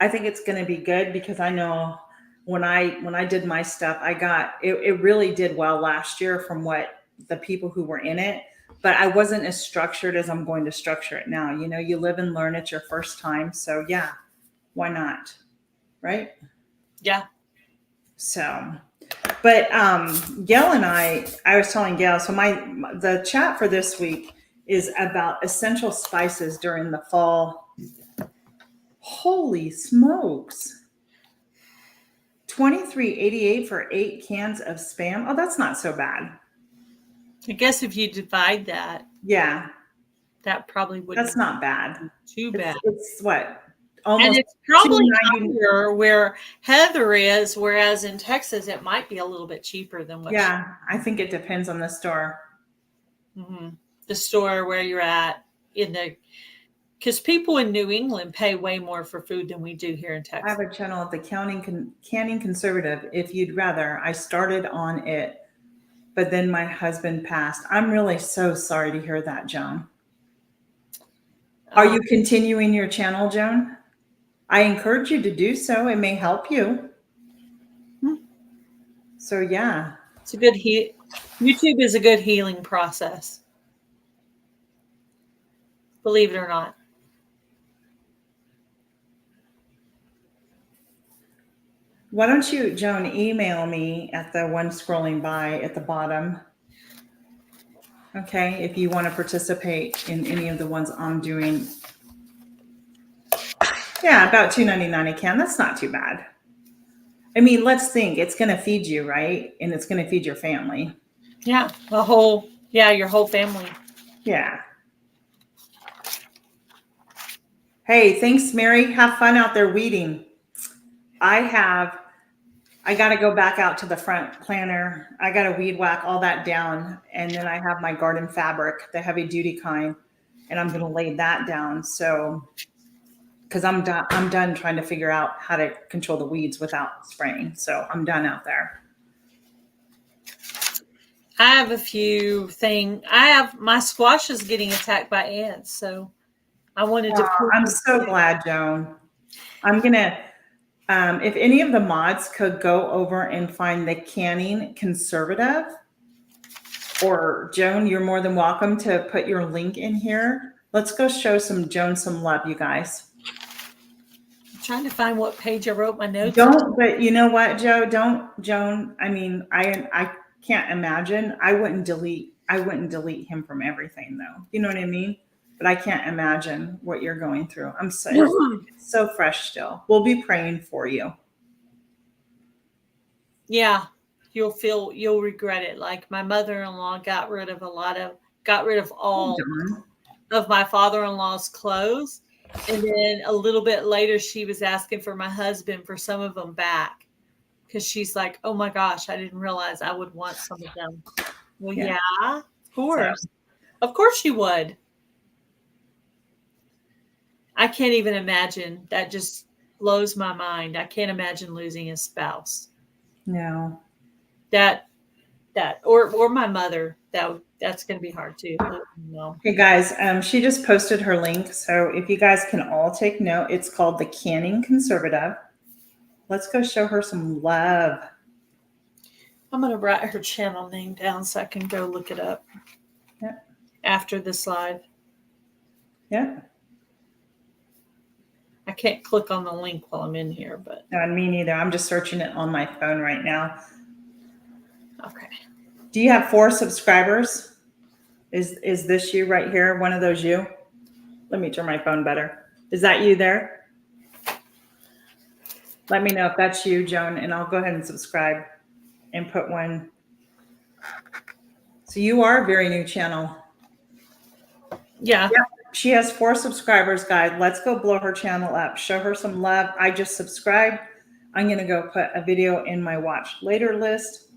I think it's going to be good because I know when I did my stuff, it really did well last year from what the people who were in it, but I wasn't as structured as I'm going to structure it now. You know, you live and learn. It's your first time. So yeah, why not? Right? Yeah. So, but Gail and I was telling Gail, so the chat for this week is about essential spices during the fall. Holy smokes. $23.88 for 8 cans of Spam. Oh, that's not so bad. I guess if you divide that. Yeah. That probably wouldn't. That's not bad. Too bad. It's what? Almost. And it's probably higher where Heather is, whereas in Texas, it might be a little bit cheaper than what. Yeah. I think it depends on the store. Mm-hmm. The store where you're at because people in New England pay way more for food than we do here in Texas. I have a channel at the Canning Conservative. If you'd rather, I started on it, but then my husband passed. I'm really so sorry to hear that, Joan. Are you continuing your channel, Joan? I encourage you to do so. It may help you. So yeah. It's a good YouTube is a good healing process. Believe it or not. Why don't you, Joan, email me at the one scrolling by at the bottom. Okay, if you want to participate in any of the ones I'm doing. Yeah, about $2.99 a can. That's not too bad. I mean, let's think. It's going to feed you, right? And it's going to feed your family. Yeah, your whole family. Yeah. Hey, thanks, Mary. Have fun out there weeding. I got to go back out to the front planter. I got to weed whack all that down. And then I have my garden fabric, the heavy duty kind, and I'm going to lay that down. So, because I'm done trying to figure out how to control the weeds without spraying. So I'm done out there. I have a few things. My squash is getting attacked by ants. So I wanted to. I'm so glad, Joan. I'm going to, if any of the mods could go over and find the Canning Conservative, or Joan, you're more than welcome to put your link in here. Let's go show Joan some love, you guys. I'm trying to find what page I wrote my notes. But you know what, Joan, I mean, I can't imagine. I wouldn't delete him from everything though. You know what I mean? But I can't imagine what you're going through. I'm so fresh still. We'll be praying for you. Yeah. You'll regret it. Like my mother-in-law got rid of all of my father-in-law's clothes. And then a little bit later, she was asking for my husband for some of them back. Because she's like, oh my gosh, I didn't realize I would want some of them. Well, yeah of course. So. Of course you would. I can't even imagine. That just blows my mind. I can't imagine losing a spouse. No. Or my mother. That's going to be hard too. No. Hey guys, she just posted her link. So if you guys can all take note, it's called the Canning Conservative. Let's go show her some love. I'm going to write her channel name down so I can go look it up after this live. Yeah. I can't click on the link while I'm in here, but. No, me neither. I'm just searching it on my phone right now. Okay. Do you have 4 subscribers? Is this you right here? One of those you? Let me turn my phone better. Is that you there? Let me know if that's you, Joan, and I'll go ahead and subscribe and put one. So you are a very new channel. Yeah. She has 4 subscribers, guys. Let's go blow her channel up. Show her some love. I just subscribed. I'm going to go put a video in my watch later list.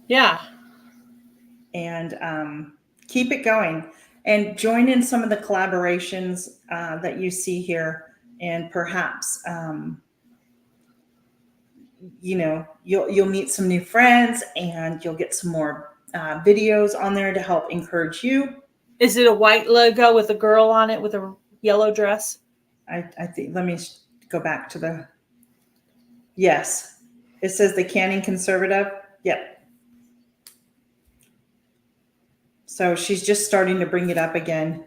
Yeah. And keep it going. And join in some of the collaborations that you see here. And perhaps, you'll meet some new friends and you'll get some more videos on there to help encourage you. Is it a white logo with a girl on it with a yellow dress? I think, let me go back to yes. It says the Canning Conservative. Yep. So she's just starting to bring it up again.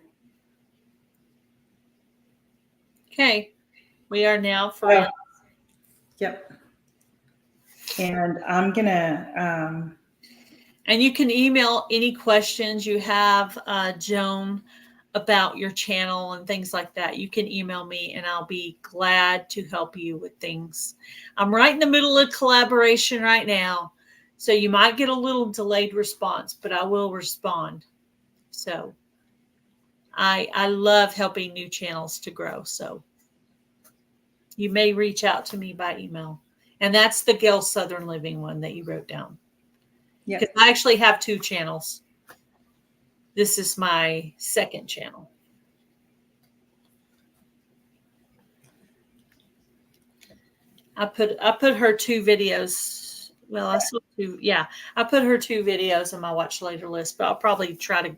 Okay. We are now friends. Yep. And I'm going to... and you can email any questions you have, Joan, about your channel and things like that. You can email me and I'll be glad to help you with things. I'm right in the middle of collaboration right now. So you might get a little delayed response, but I will respond. So I love helping new channels to grow. So you may reach out to me by email. And that's the Gail Southern Living one that you wrote down. Yeah. Because I actually have 2 channels. This is my second channel. I put her 2 videos. Well, I saw 2. Yeah, I put her 2 videos on my watch later list, but I'll probably try to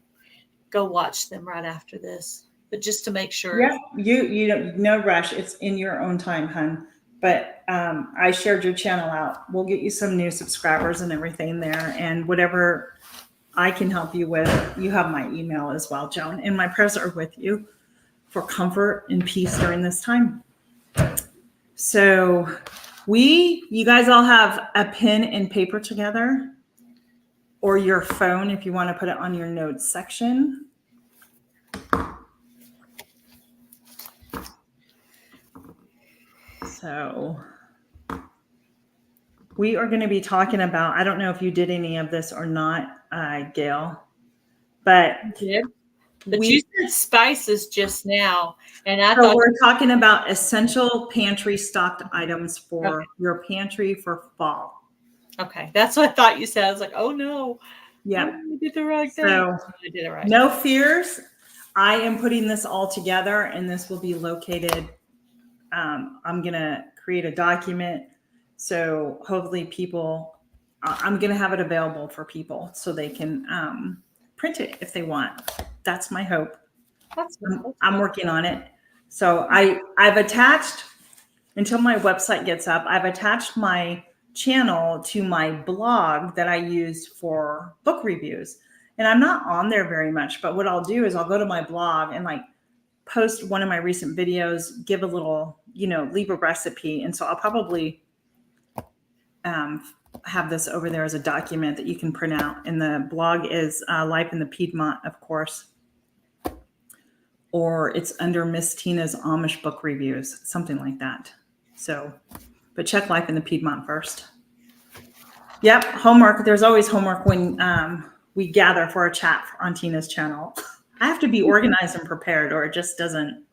go watch them right after this. But just to make sure. Yeah, you don't, no rush. It's in your own time, hun. But I shared your channel out. We'll get you some new subscribers and everything there. And whatever I can help you with, you have my email as well, Joan. And my prayers are with you for comfort and peace during this time. So you guys all have a pen and paper together, or your phone if you want to put it on your notes section. So we are going to be talking about, I don't know if you did any of this or not, Gail, but But you said spices just now, and I So thought we're talking about essential pantry stocked items for your pantry for fall. okay, that's what I thought you said. I was like, oh no, Yeah, I did the right thing. so I did it right. no fears. I am putting this all together, and this will be located. I'm gonna create a document, so hopefully people. I'm gonna have it available for people so they can print it if they want. That's my hope. I'm working on it. So I've attached, until my website gets up, I've attached my channel to my blog that I use for book reviews. And I'm not on there very much, but what I'll do is I'll go to my blog and like post one of my recent videos, give a little, leave a recipe. And so I'll probably have this over there as a document that you can print out. And the blog is Life in the Piedmont, of course. Or it's under Miss Tina's Amish book reviews, something like that. So, but check Life in the Piedmont first. Yep, homework. There's always homework when we gather for a chat on Tina's channel. I have to be organized and prepared, or it just doesn't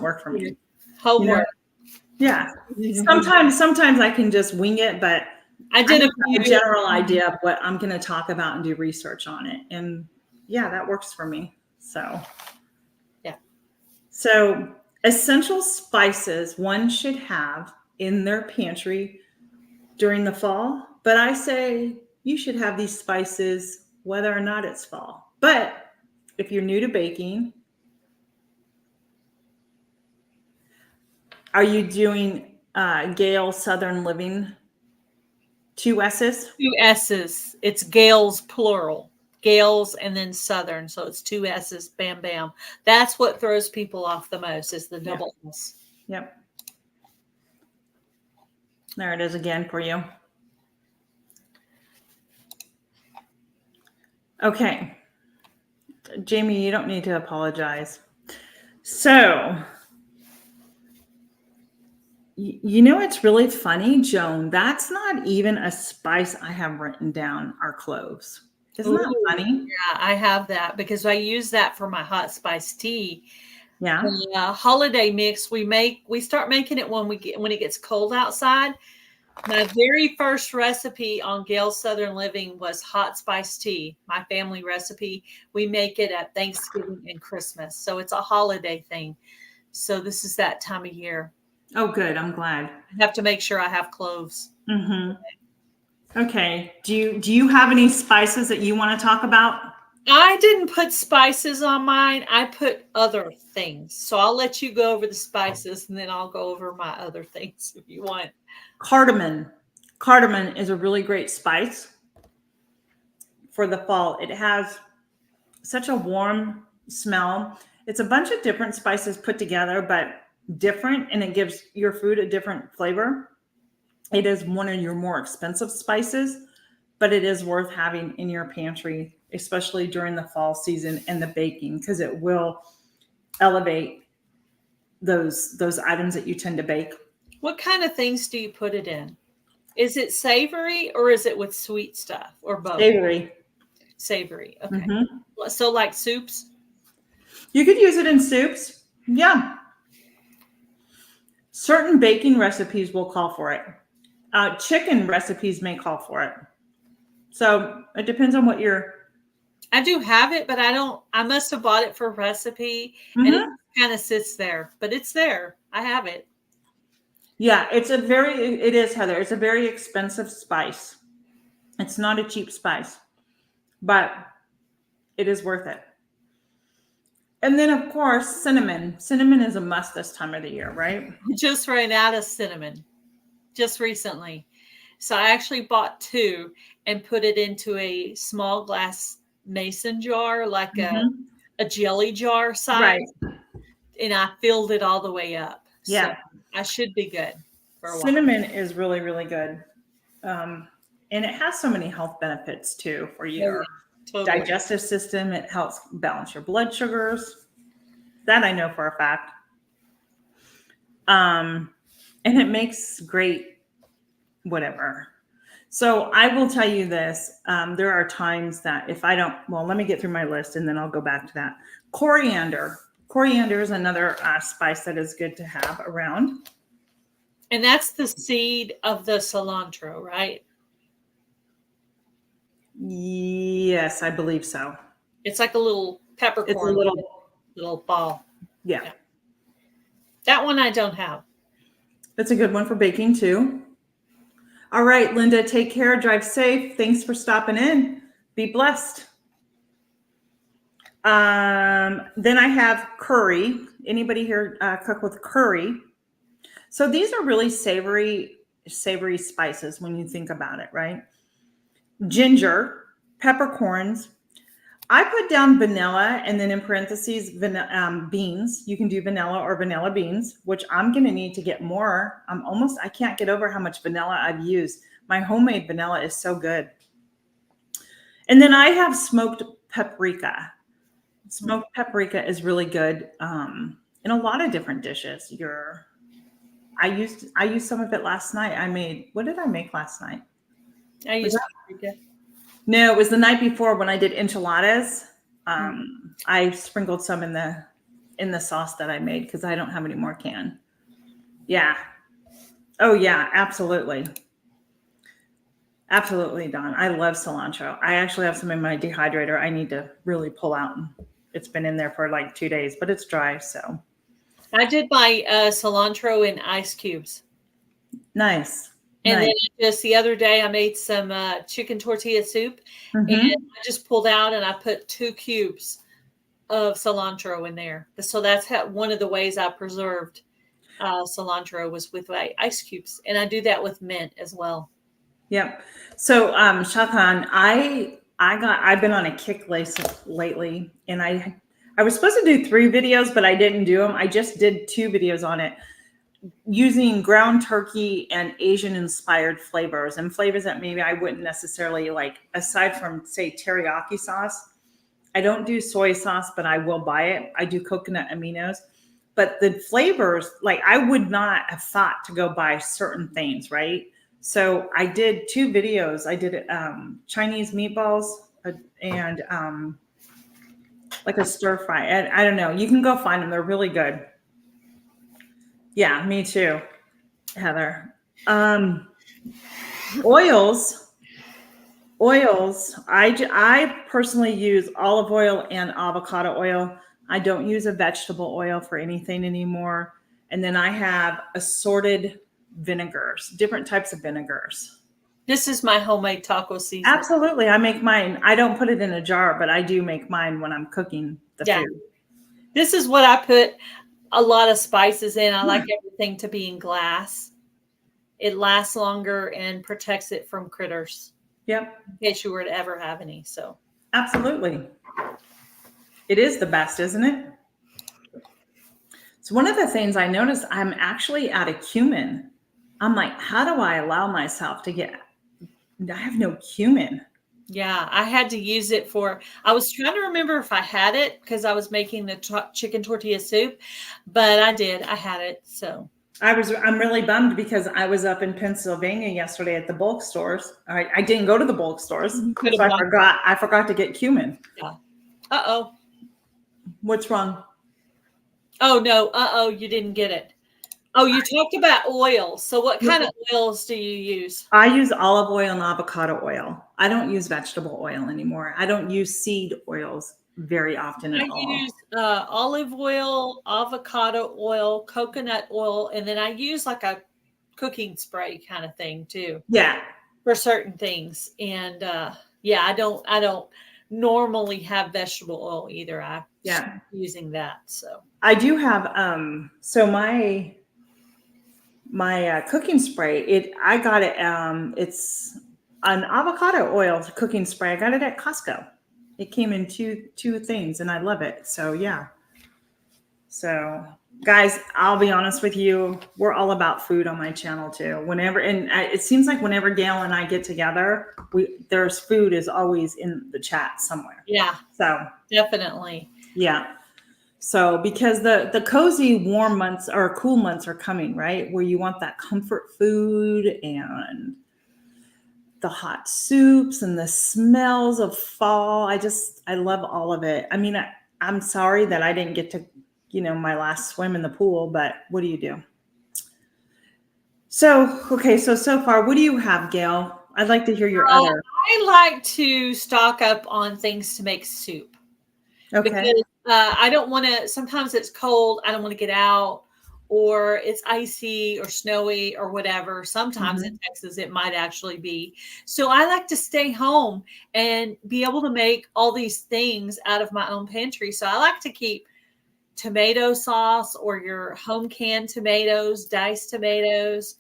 work for me. Homework. Yeah. Sometimes I can just wing it, but I did have a general idea of what I'm going to talk about and do research on it. And yeah, that works for me. So. So essential spices one should have in their pantry during the fall, but I say you should have these spices whether or not it's fall. But if you're new to baking, are you doing Gale Southern Living? 2 S's? 2 S's. It's Gales plural. Gales and then Southern. So it's 2 S's. Bam, bam. That's what throws people off the most is the double S. Yep. There it is again for you. Okay. Jamie, you don't need to apologize. So, it's really funny, Joan. That's not even a spice I have written down, are cloves. Isn't that funny? Yeah, I have that because I use that for my hot spice tea. Yeah. The holiday mix we start making it when it gets cold outside. My very first recipe on Gale's Southern Living was hot spice tea. My family recipe. We make it at Thanksgiving and Christmas, so it's a holiday thing. So this is that time of year. Oh, good. I'm glad. I have to make sure I have cloves. Mm-hmm. Okay. Do you have any spices that you want to talk about? I didn't put spices on mine. I put other things. So I'll let you go over the spices and then I'll go over my other things if you want. Cardamom. Cardamom is a really great spice for the fall. It has such a warm smell. It's a bunch of different spices put together, but different, and it gives your food a different flavor. It is one of your more expensive spices, but it is worth having in your pantry, especially during the fall season and the baking, because it will elevate those items that you tend to bake. What kind of things do you put it in? Is it savory or is it with sweet stuff or both? Savory. Savory. Okay. Mm-hmm. So like soups? You could use it in soups. Yeah. Certain baking recipes will call for it. Chicken recipes may call for it. So it depends on what I do have it, but I must have bought it for recipe and it kind of sits there, but it's there. I have it. Yeah, it is, Heather. It's a very expensive spice. It's not a cheap spice, but it is worth it. And then, of course, cinnamon. Cinnamon is a must this time of the year, right? Just ran out of cinnamon just recently. So I actually bought 2 and put it into a small glass mason jar, like a jelly jar size. Right. And I filled it all the way up. Yeah. So I should be good for a while. Cinnamon is really, really good. And it has so many health benefits too for your digestive system. It helps balance your blood sugars. That I know for a fact. And it makes great whatever. So I will tell you this. There are times that if I don't, well, let me get through my list and then I'll go back to that. Coriander. Coriander is another spice that is good to have around. And that's the seed of the cilantro, right? Yes, I believe so. It's like a little peppercorn. It's a little ball. Yeah. That one I don't have. That's a good one for baking too. All right, Linda, take care. Drive safe. Thanks for stopping in. Be blessed. Then I have curry. Anybody here cook with curry? So these are really savory spices when you think about it, right? Ginger, peppercorns. I put down vanilla and then in parentheses beans. You can do vanilla or vanilla beans, which I'm going to need to get more. I can't get over how much vanilla I've used. My homemade vanilla is so good. And then I have smoked paprika. Smoked paprika is really good in a lot of different dishes. I used some of it last night. What did I make last night? I used paprika. No, it was the night before when I did enchiladas. I sprinkled some in the sauce that I made because I don't have any more can. Yeah. Oh yeah, absolutely. Absolutely, Dawn. I love cilantro. I actually have some in my dehydrator. I need to really pull out. It's been in there for like 2 days, but it's dry. So I did my cilantro in ice cubes. Nice. And then just the other day, I made some chicken tortilla soup, and I just pulled out and I put 2 cubes of cilantro in there. So that's one of the ways I preserved cilantro was with ice cubes, and I do that with mint as well. Yep. So, Shakan, I've been on a kick lately, and I was supposed to do 3 videos, but I didn't do them. I just did 2 videos on it, using ground turkey and Asian inspired flavors and flavors that maybe I wouldn't necessarily like, aside from say teriyaki sauce. I don't do soy sauce, but I will buy it. I do coconut aminos, but the flavors, like I would not have thought to go buy certain things. Right. So I did 2 videos. I did Chinese meatballs and like a stir fry. And I don't know. You can go find them. They're really good. Yeah, me too, Heather. Oils. I personally use olive oil and avocado oil. I don't use a vegetable oil for anything anymore. And then I have assorted vinegars, different types of vinegars. This is my homemade taco seasoning. Absolutely. I make mine. I don't put it in a jar, but I do make mine when I'm cooking the food. This is what I put a lot of spices in. I like everything to be in glass. It lasts longer and protects it from critters. Yep. In case you were to ever have any. So absolutely. It is the best, isn't it? So one of the things I noticed, I'm actually out of cumin. I'm like, how do I allow myself to I have no cumin. Yeah, I had to use it I was trying to remember if I had it because I was making the chicken tortilla soup, but I did. I had it. So I'm really bummed because I was up in Pennsylvania yesterday at the bulk stores. I didn't go to the bulk stores. So I forgot to get cumin. Yeah. Uh-oh. What's wrong? Oh, no. Uh-oh, you didn't get it. Oh, you talked about oils. So what kind of oils do you use? I use olive oil and avocado oil. I don't use vegetable oil anymore. I don't use seed oils very often at all. I use olive oil, avocado oil, coconut oil, and then I use like a cooking spray kind of thing too. Yeah. For certain things. And I don't normally have vegetable oil either. I'm using that. So I do have so my cooking spray, I got it, it's an avocado oil cooking spray. I got it at Costco. It came in two things and I love it. So yeah. So guys, I'll be honest with you. We're all about food on my channel too. It seems like whenever Gail and I get together, there's food is always in the chat somewhere. Yeah. So definitely. Yeah. So because the cozy warm months or cool months are coming, right? Where you want that comfort food and the hot soups and the smells of fall. I love all of it. I mean, I'm sorry that I didn't get to, my last swim in the pool, but what do you do? So, okay. So far, what do you have, Gail? I'd like to hear your other. I like to stock up on things to make soup. Okay. Because I don't want to, sometimes it's cold. I don't want to get out, or it's icy or snowy or whatever. Sometimes in Texas, it might actually be. So I like to stay home and be able to make all these things out of my own pantry. So I like to keep tomato sauce or your home canned tomatoes, diced tomatoes,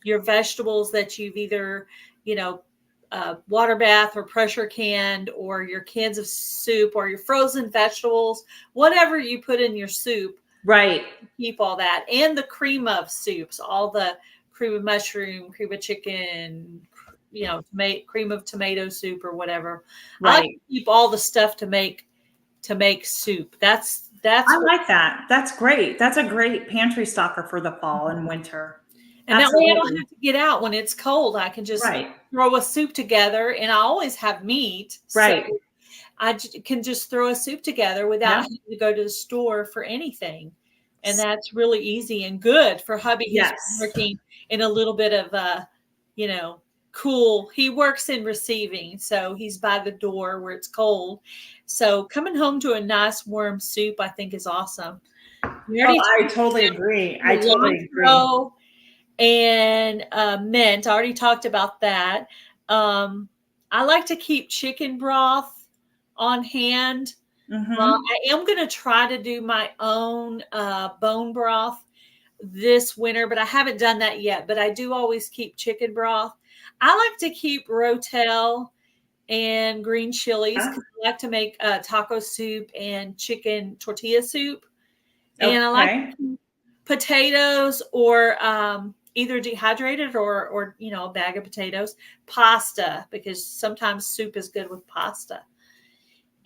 your vegetables that you've either, water bath or pressure canned, or your cans of soup or your frozen vegetables, whatever you put in your soup. Right. Keep all that. And the cream of soups, all the cream of mushroom, cream of chicken, cream of tomato soup or whatever. Right. I like to keep all the stuff to make soup. That's I like that. That's great. That's a great pantry stocker for the fall and winter. And Absolutely. That way I don't have to get out when it's cold. I can just throw a soup together, and I always have meat. Right. So I can just throw a soup together without having to go to the store for anything. And that's really easy and good for hubby who's working in a little bit of, cool. He works in receiving, so he's by the door where it's cold. So coming home to a nice warm soup, I think, is awesome. I totally agree. And mint. I already talked about that. I like to keep chicken broth on hand. I am going to try to do my own bone broth this winter, but I haven't done that yet. But I do always keep chicken broth. I like to keep Rotel and green chilies. I like to make taco soup and chicken tortilla soup. And I like potatoes, or either dehydrated or a bag of potatoes, pasta, because sometimes soup is good with pasta.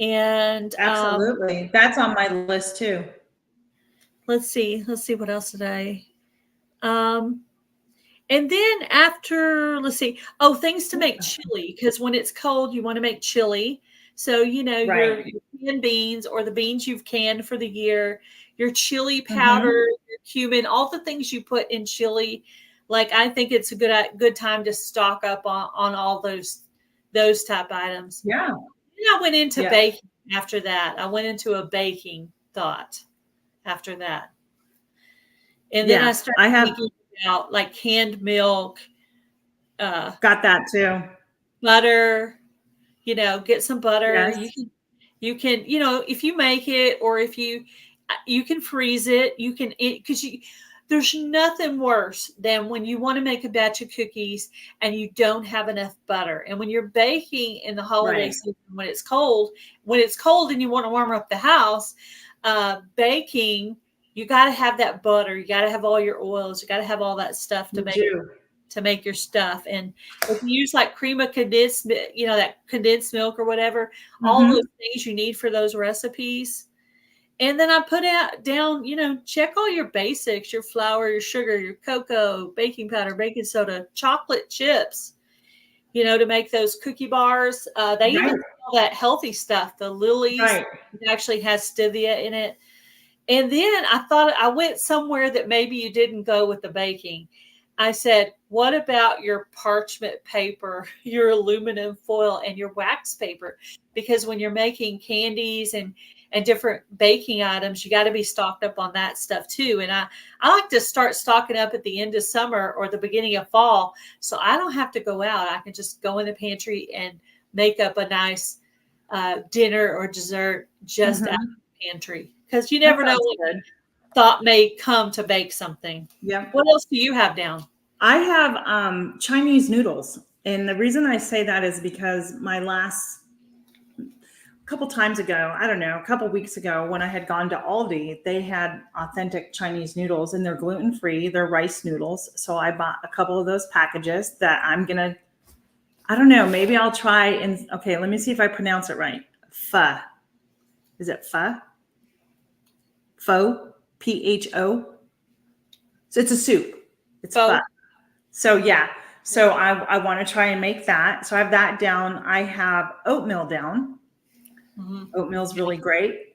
And absolutely, that's on my list too. Let's see what else today. And then after, things to make chili, because when it's cold, you want to make chili. So, your canned beans, or the beans you've canned for the year, your chili powder, your cumin, all the things you put in chili. Like, I think it's a good time to stock up on all those type items. Yeah. And I went into baking after that. I went into a baking thought after that. And then I started thinking about like canned milk. Got that too. Butter, get some butter. Yes. You can, if you make it, or if you can freeze it, because there's nothing worse than when you want to make a batch of cookies and you don't have enough butter. And when you're baking in the holiday season, when it's cold and you want to warm up the house, baking, you got to have that butter. You got to have all your oils. You got to have all that stuff to make your stuff. And if you use like cream of condensed, that condensed milk or whatever, all those things you need for those recipes. And then I put down, check all your basics, your flour, your sugar, your cocoa, baking powder, baking soda, chocolate chips, to make those cookie bars. They even sell that healthy stuff. The Lily's actually has stevia in it. And then I thought, I went somewhere that maybe you didn't go with the baking. I said, what about your parchment paper, your aluminum foil, and your wax paper? Because when you're making candies and different baking items, you got to be stocked up on that stuff too. And I like to start stocking up at the end of summer or the beginning of fall, so I don't have to go out. I can just go in the pantry and make up a nice dinner or dessert just out of the pantry. Because you never know what thought may come to bake something. Yeah. What else do you have down? I have Chinese noodles. And the reason I say that is because a couple weeks ago, when I had gone to Aldi, they had authentic Chinese noodles, and they're gluten-free. They're rice noodles. So I bought a couple of those packages that I don't know, maybe I'll try let me see if I pronounce it right. Pho. Is it pho? Pho, Pho. So it's a soup. It's pho. So yeah, So I want to try and make that. So I have that down. I have oatmeal down. Mm-hmm. Oatmeal's really great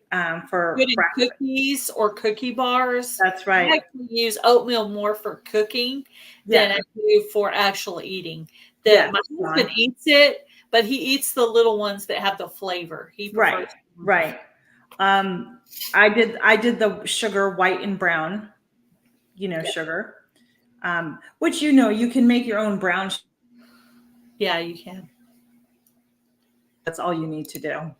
for Good in breakfast. cookies or cookie bars. That's right. I actually use oatmeal more for cooking than I do for actual eating. My husband eats it, but he eats the little ones that have the flavor. He prefers right. I did the sugar white and brown, sugar, which you can make your own brown. Yeah, you can. That's all you need to do.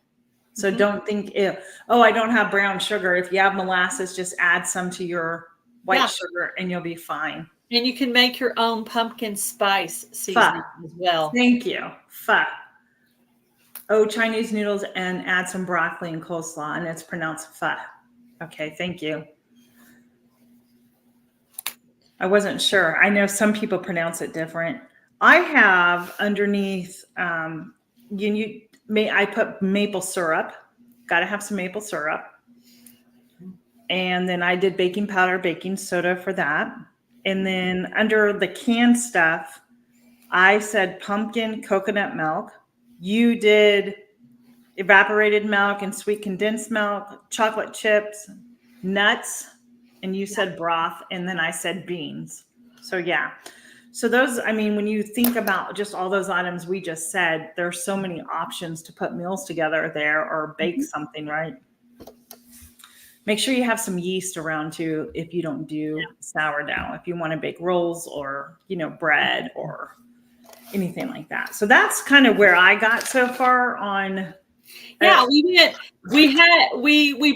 So don't think, I don't have brown sugar. If you have molasses, just add some to your white sugar and you'll be fine. And you can make your own pumpkin spice seasoning as well. Thank you. Pho. Oh, Chinese noodles and add some broccoli and coleslaw, and it's pronounced pho. Okay, thank you. I wasn't sure. I know some people pronounce it different. I have underneath, I put maple syrup. Got to have some maple syrup. And then I did baking powder, baking soda for that. And then under the canned stuff, I said pumpkin coconut milk. You did evaporated milk and sweet condensed milk, chocolate chips, nuts, and you said broth. And then I said beans. So yeah. So those, when you think about just all those items we just said, there's so many options to put meals together there or bake something, right? Make sure you have some yeast around too if you don't do sourdough, if you want to bake rolls or, bread or anything like that. So that's kind of where I got so far on. Yeah, we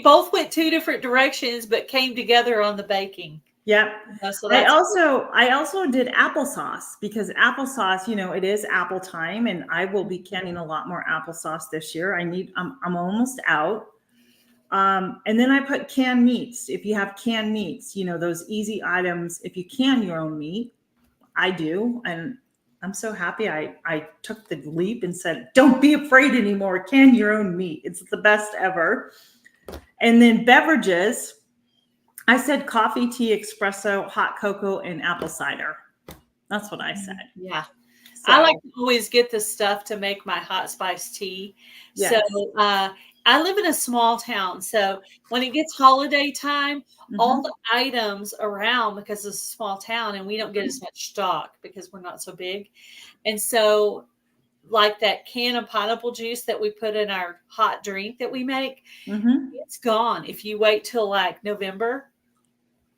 both went two different directions, but came together on the baking. Yep. So I also did applesauce because applesauce, it is apple time and I will be canning a lot more applesauce this year. I'm almost out. And then I put canned meats. If you have canned meats, those easy items, if you can your own meat, I do. And I'm so happy I took the leap and said, don't be afraid anymore. Can your own meat. It's the best ever. And then beverages, I said coffee, tea, espresso, hot cocoa, and apple cider. That's what I said. Yeah. So, I like to always get the stuff to make my hot spice tea. Yes. So I live in a small town. So when it gets holiday time, all the items around, because it's a small town and we don't get as much stock because we're not so big. And so like that can of pineapple juice that we put in our hot drink that we make, it's gone. If you wait till like November,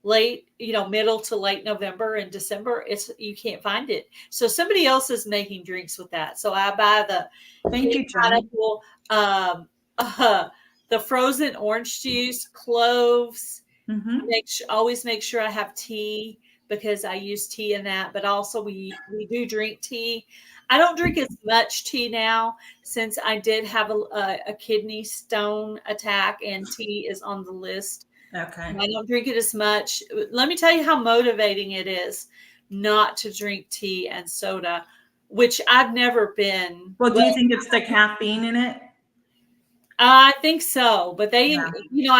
middle to late November and December, you can't find it. So somebody else is making drinks with that. So I buy the pineapple, the frozen orange juice, cloves. Always make sure I have tea because I use tea in that. But also we do drink tea. I don't drink as much tea now since I did have a kidney stone attack and tea is on the list. Okay. I don't drink it as much. Let me tell you how motivating it is not to drink tea and soda, which I've never been. Well, do you think it's the caffeine in it? I think so. But I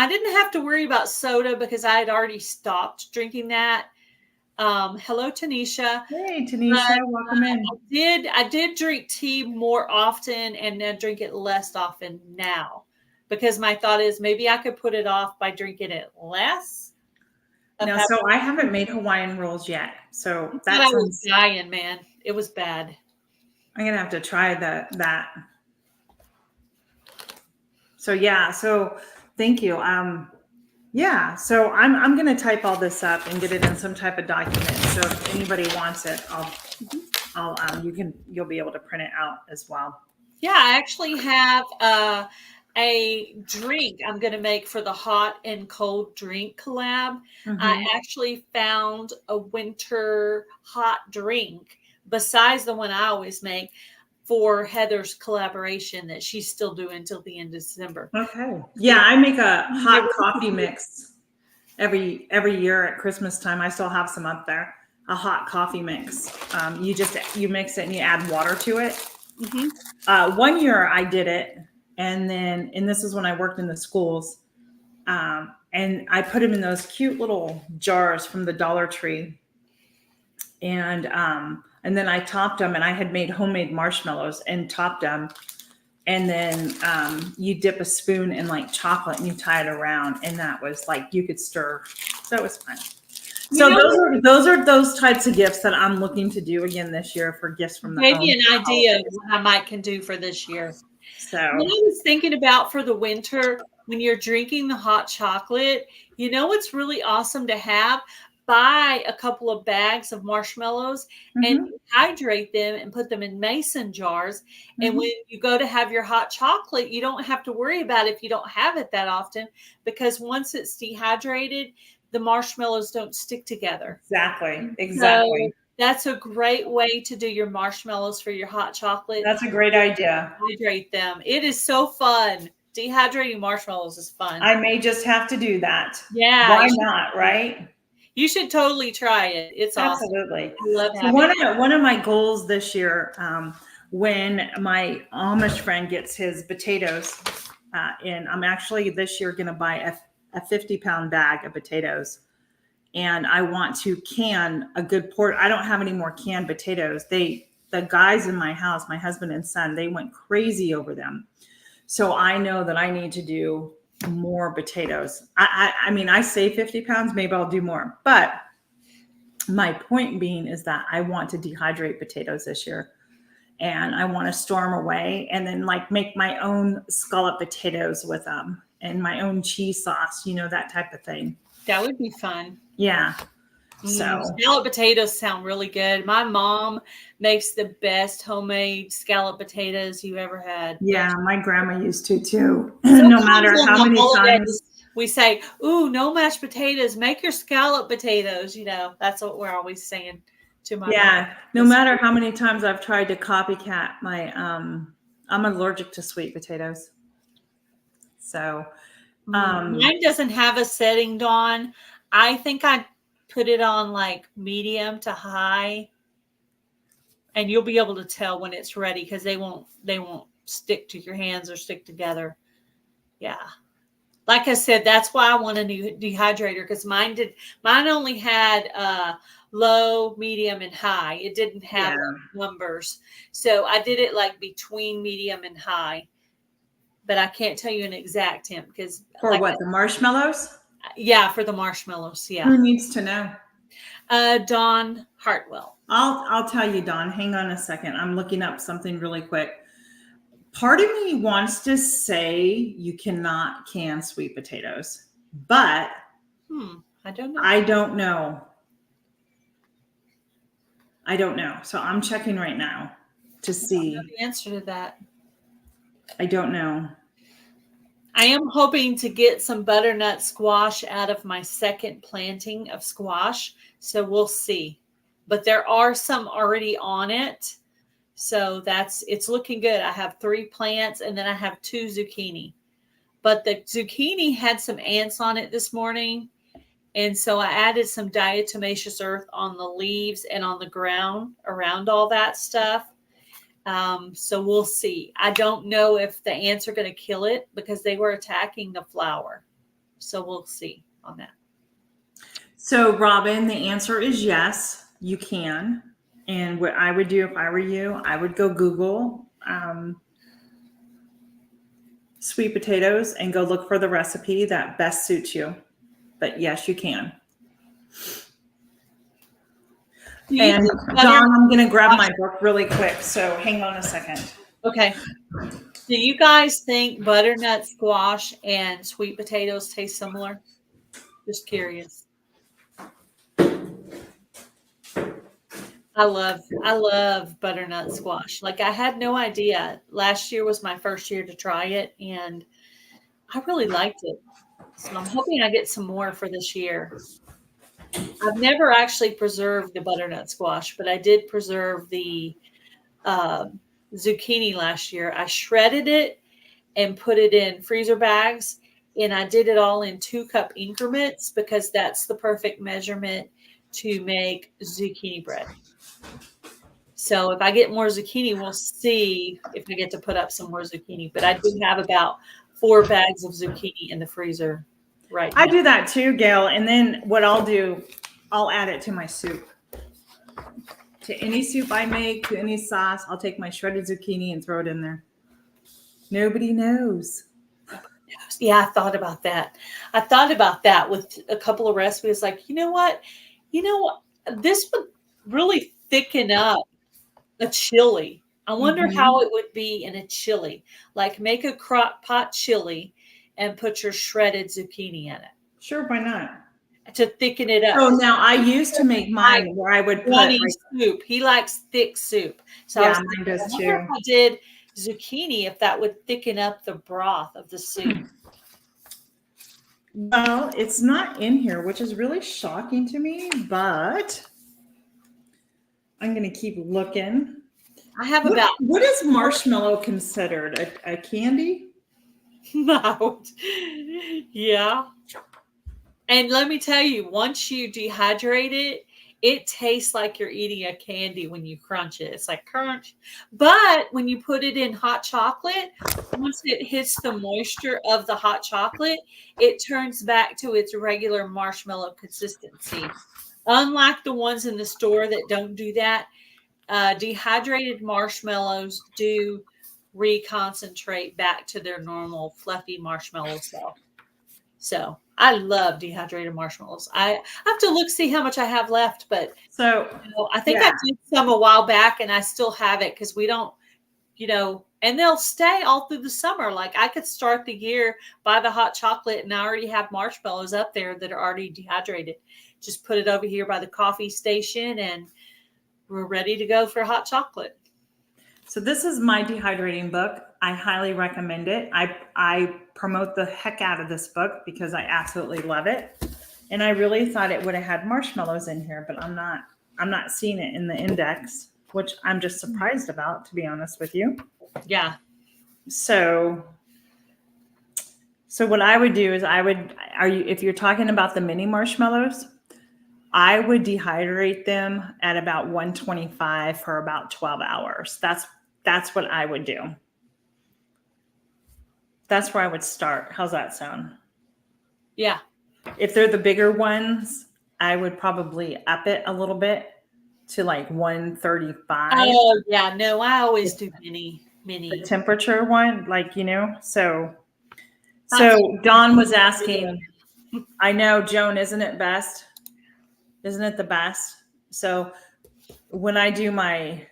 didn't have to worry about soda because I had already stopped drinking that. Hello, Tanisha. Hey, Tanisha, welcome in. I did drink tea more often and then drink it less often now. Because my thought is maybe I could put it off by drinking it less. No, so I haven't made Hawaiian rolls yet. So I was dying, man. It was bad. I'm gonna have to try that. So yeah, so thank you. So I'm gonna type all this up and get it in some type of document. So if anybody wants it, you'll be able to print it out as well. Yeah, I actually have a drink I'm going to make for the hot and cold drink collab. I actually found a winter hot drink besides the one I always make for Heather's collaboration that she's still doing till the end of December. Okay. Yeah, I make a hot coffee mix every year at Christmas time. I still have some up there. A hot coffee mix. You mix it and you add water to it. 1 year I did it. And this is when I worked in the schools. And I put them in those cute little jars from the Dollar Tree. And then I topped them, and I had made homemade marshmallows and topped them. And then you dip a spoon in like chocolate and you tie it around, and that was like you could stir. So it was fun. So those are those types of gifts that I'm looking to do again this year for gifts from the home. Maybe an idea of what I might can do for this year. So what I was thinking about for the winter, when you're drinking the hot chocolate, you know what's really awesome to have? Buy a couple of bags of marshmallows and hydrate them and put them in mason jars. And when you go to have your hot chocolate, you don't have to worry about it if you don't have it that often, because once it's dehydrated, the marshmallows don't stick together. Exactly. So that's a great way to do your marshmallows for your hot chocolate. That's a great idea. Hydrate them. It is so fun. Dehydrating marshmallows is fun. I may just have to do that. Yeah. Why not, right? You should totally try it. It's absolutely awesome. I love so one of my goals this year, when my Amish friend gets his potatoes in, I'm actually this year going to buy a 50-pound bag of potatoes, and I want to can a good port. I don't have any more canned potatoes. The guys in my house, my husband and son, they went crazy over them. So I know that I need to do more potatoes. I mean, I say 50 pounds, maybe I'll do more. But my point being is that I want to dehydrate potatoes this year. And I want to store them away and then like make my own scallop potatoes with them and my own cheese sauce, you know, that type of thing. That would be fun. Yeah. So scallop potatoes sound really good. My mom makes the best homemade scallop potatoes you ever had. Yeah, my grandma used to too. No matter how many times we say, "Ooh, no mashed potatoes, make your scallop potatoes." You know, that's what we're always saying to my mom. No matter how many times I've tried to copycat my I'm allergic to sweet potatoes. So mine doesn't have a setting, Dawn. I think I put it on like medium to high, and you'll be able to tell when it's ready because they won't stick to your hands or stick together. Yeah. Like I said, that's why I want a new dehydrator, because mine only had low, medium, and high. It didn't have numbers. So I did it like between medium and high. But I can't tell you an exact temp because for what, the marshmallows? Yeah, for the marshmallows. Yeah. Who needs to know? Dawn Hartwell. I'll tell you, Dawn. Hang on a second. I'm looking up something really quick. Part of me wants to say you cannot can sweet potatoes, but I don't know. I don't know. So I'm checking right now to see. I don't know the answer to that. I don't know. I am hoping to get some butternut squash out of my second planting of squash. So we'll see. But there are some already on it. So it's looking good. I have 3 plants and then I have 2 zucchini. But the zucchini had some ants on it this morning. And so I added some diatomaceous earth on the leaves and on the ground around all that stuff. So we'll see. I don't know if the ants are going to kill it because they were attacking the flower. So we'll see on that. So Robin, the answer is yes, you can. And what I would do if I were you, I would go Google sweet potatoes and go look for the recipe that best suits you. But yes, you can. And Dawn, I'm going to grab my book really quick. So hang on a second. Okay. Do you guys think butternut squash and sweet potatoes taste similar? Just curious. I love butternut squash. Like I had no idea. Last year was my first year to try it and I really liked it. So I'm hoping I get some more for this year. I've never actually preserved the butternut squash, but I did preserve the zucchini last year. I shredded it and put it in freezer bags, and I did it all in 2-cup increments because that's the perfect measurement to make zucchini bread. So if I get more zucchini, we'll see if I get to put up some more zucchini. But I do have about 4 bags of zucchini in the freezer right now. I do that too, Gail. And then what I'll do, I'll add it to my soup. To any soup I make, to any sauce, I'll take my shredded zucchini and throw it in there. Nobody knows. Yeah, I thought about that. I thought about that with a couple of recipes. Like, you know what? This would really thicken up a chili. I wonder how it would be in a chili. Like, make a crock pot chili and put your shredded zucchini in it Sure, why not? to thicken it up. Oh, now I used to make mine where I would put Runny soup. He likes thick soup. So I yeah, was mine thinking, does I wonder too. if I did zucchini, if that would thicken up the broth of the soup. Well, it's not in here, which is really shocking to me, but I'm going to keep looking. I have about What is marshmallow considered? A candy? no. Yeah. And let me tell you, once you dehydrate it, it tastes like you're eating a candy when you crunch it. It's like crunch. But when you put it in hot chocolate, once it hits the moisture of the hot chocolate, it turns back to its regular marshmallow consistency. Unlike the ones in the store that don't do that, dehydrated marshmallows do reconcentrate back to their normal fluffy marshmallow self. So I love dehydrated marshmallows. I have to see how much I have left, but So I think I did some a while back and I still have it because we don't, and they'll stay all through the summer. Like I could start the year, buy the hot chocolate, and I already have marshmallows up there that are already dehydrated. Just put it over here by the coffee station and we're ready to go for hot chocolate. So this is my dehydrating book. I highly recommend it. I promote the heck out of this book because I absolutely love it. And I really thought it would have had marshmallows in here, but I'm not seeing it in the index, which I'm just surprised about, to be honest with you. Yeah. So what I would do is if you're talking about the mini marshmallows, I would dehydrate them at about 125 for about 12 hours. That's what I would do. That's where I would start. How's that sound? Yeah. If they're the bigger ones, I would probably up it a little bit to like 135. Oh, yeah. No, I always do mini. The temperature one, so Dawn was asking, I know, Joan, isn't it best? Isn't it the best? So when I do my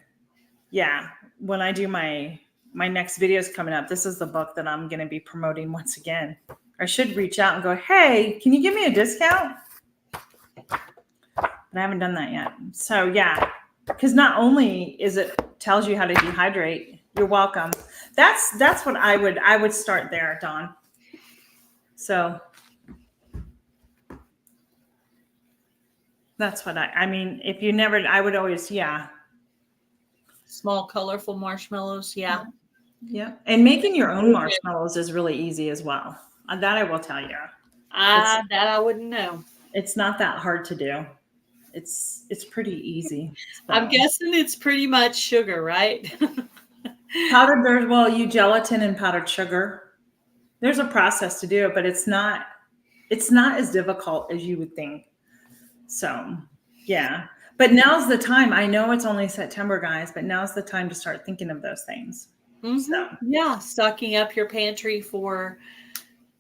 next videos coming up, this is the book that I'm going to be promoting once again. I should reach out and go, hey, can you give me a discount? But I haven't done that yet. So yeah, because not only tells you how to dehydrate, you're welcome. That's what I would start there, Dawn. So that's what I mean, if you never, I would always, Small, colorful marshmallows. Yeah. Yeah. And making your own marshmallows is really easy as well. That I will tell you. That I wouldn't know. It's not that hard to do. It's pretty easy. So. I'm guessing it's pretty much sugar, right? You gelatin and powdered sugar. There's a process to do it, but it's not as difficult as you would think. So, yeah. But now's the time. I know it's only September, guys, but now's the time to start thinking of those things. Mm-hmm. So. Yeah, stocking up your pantry for,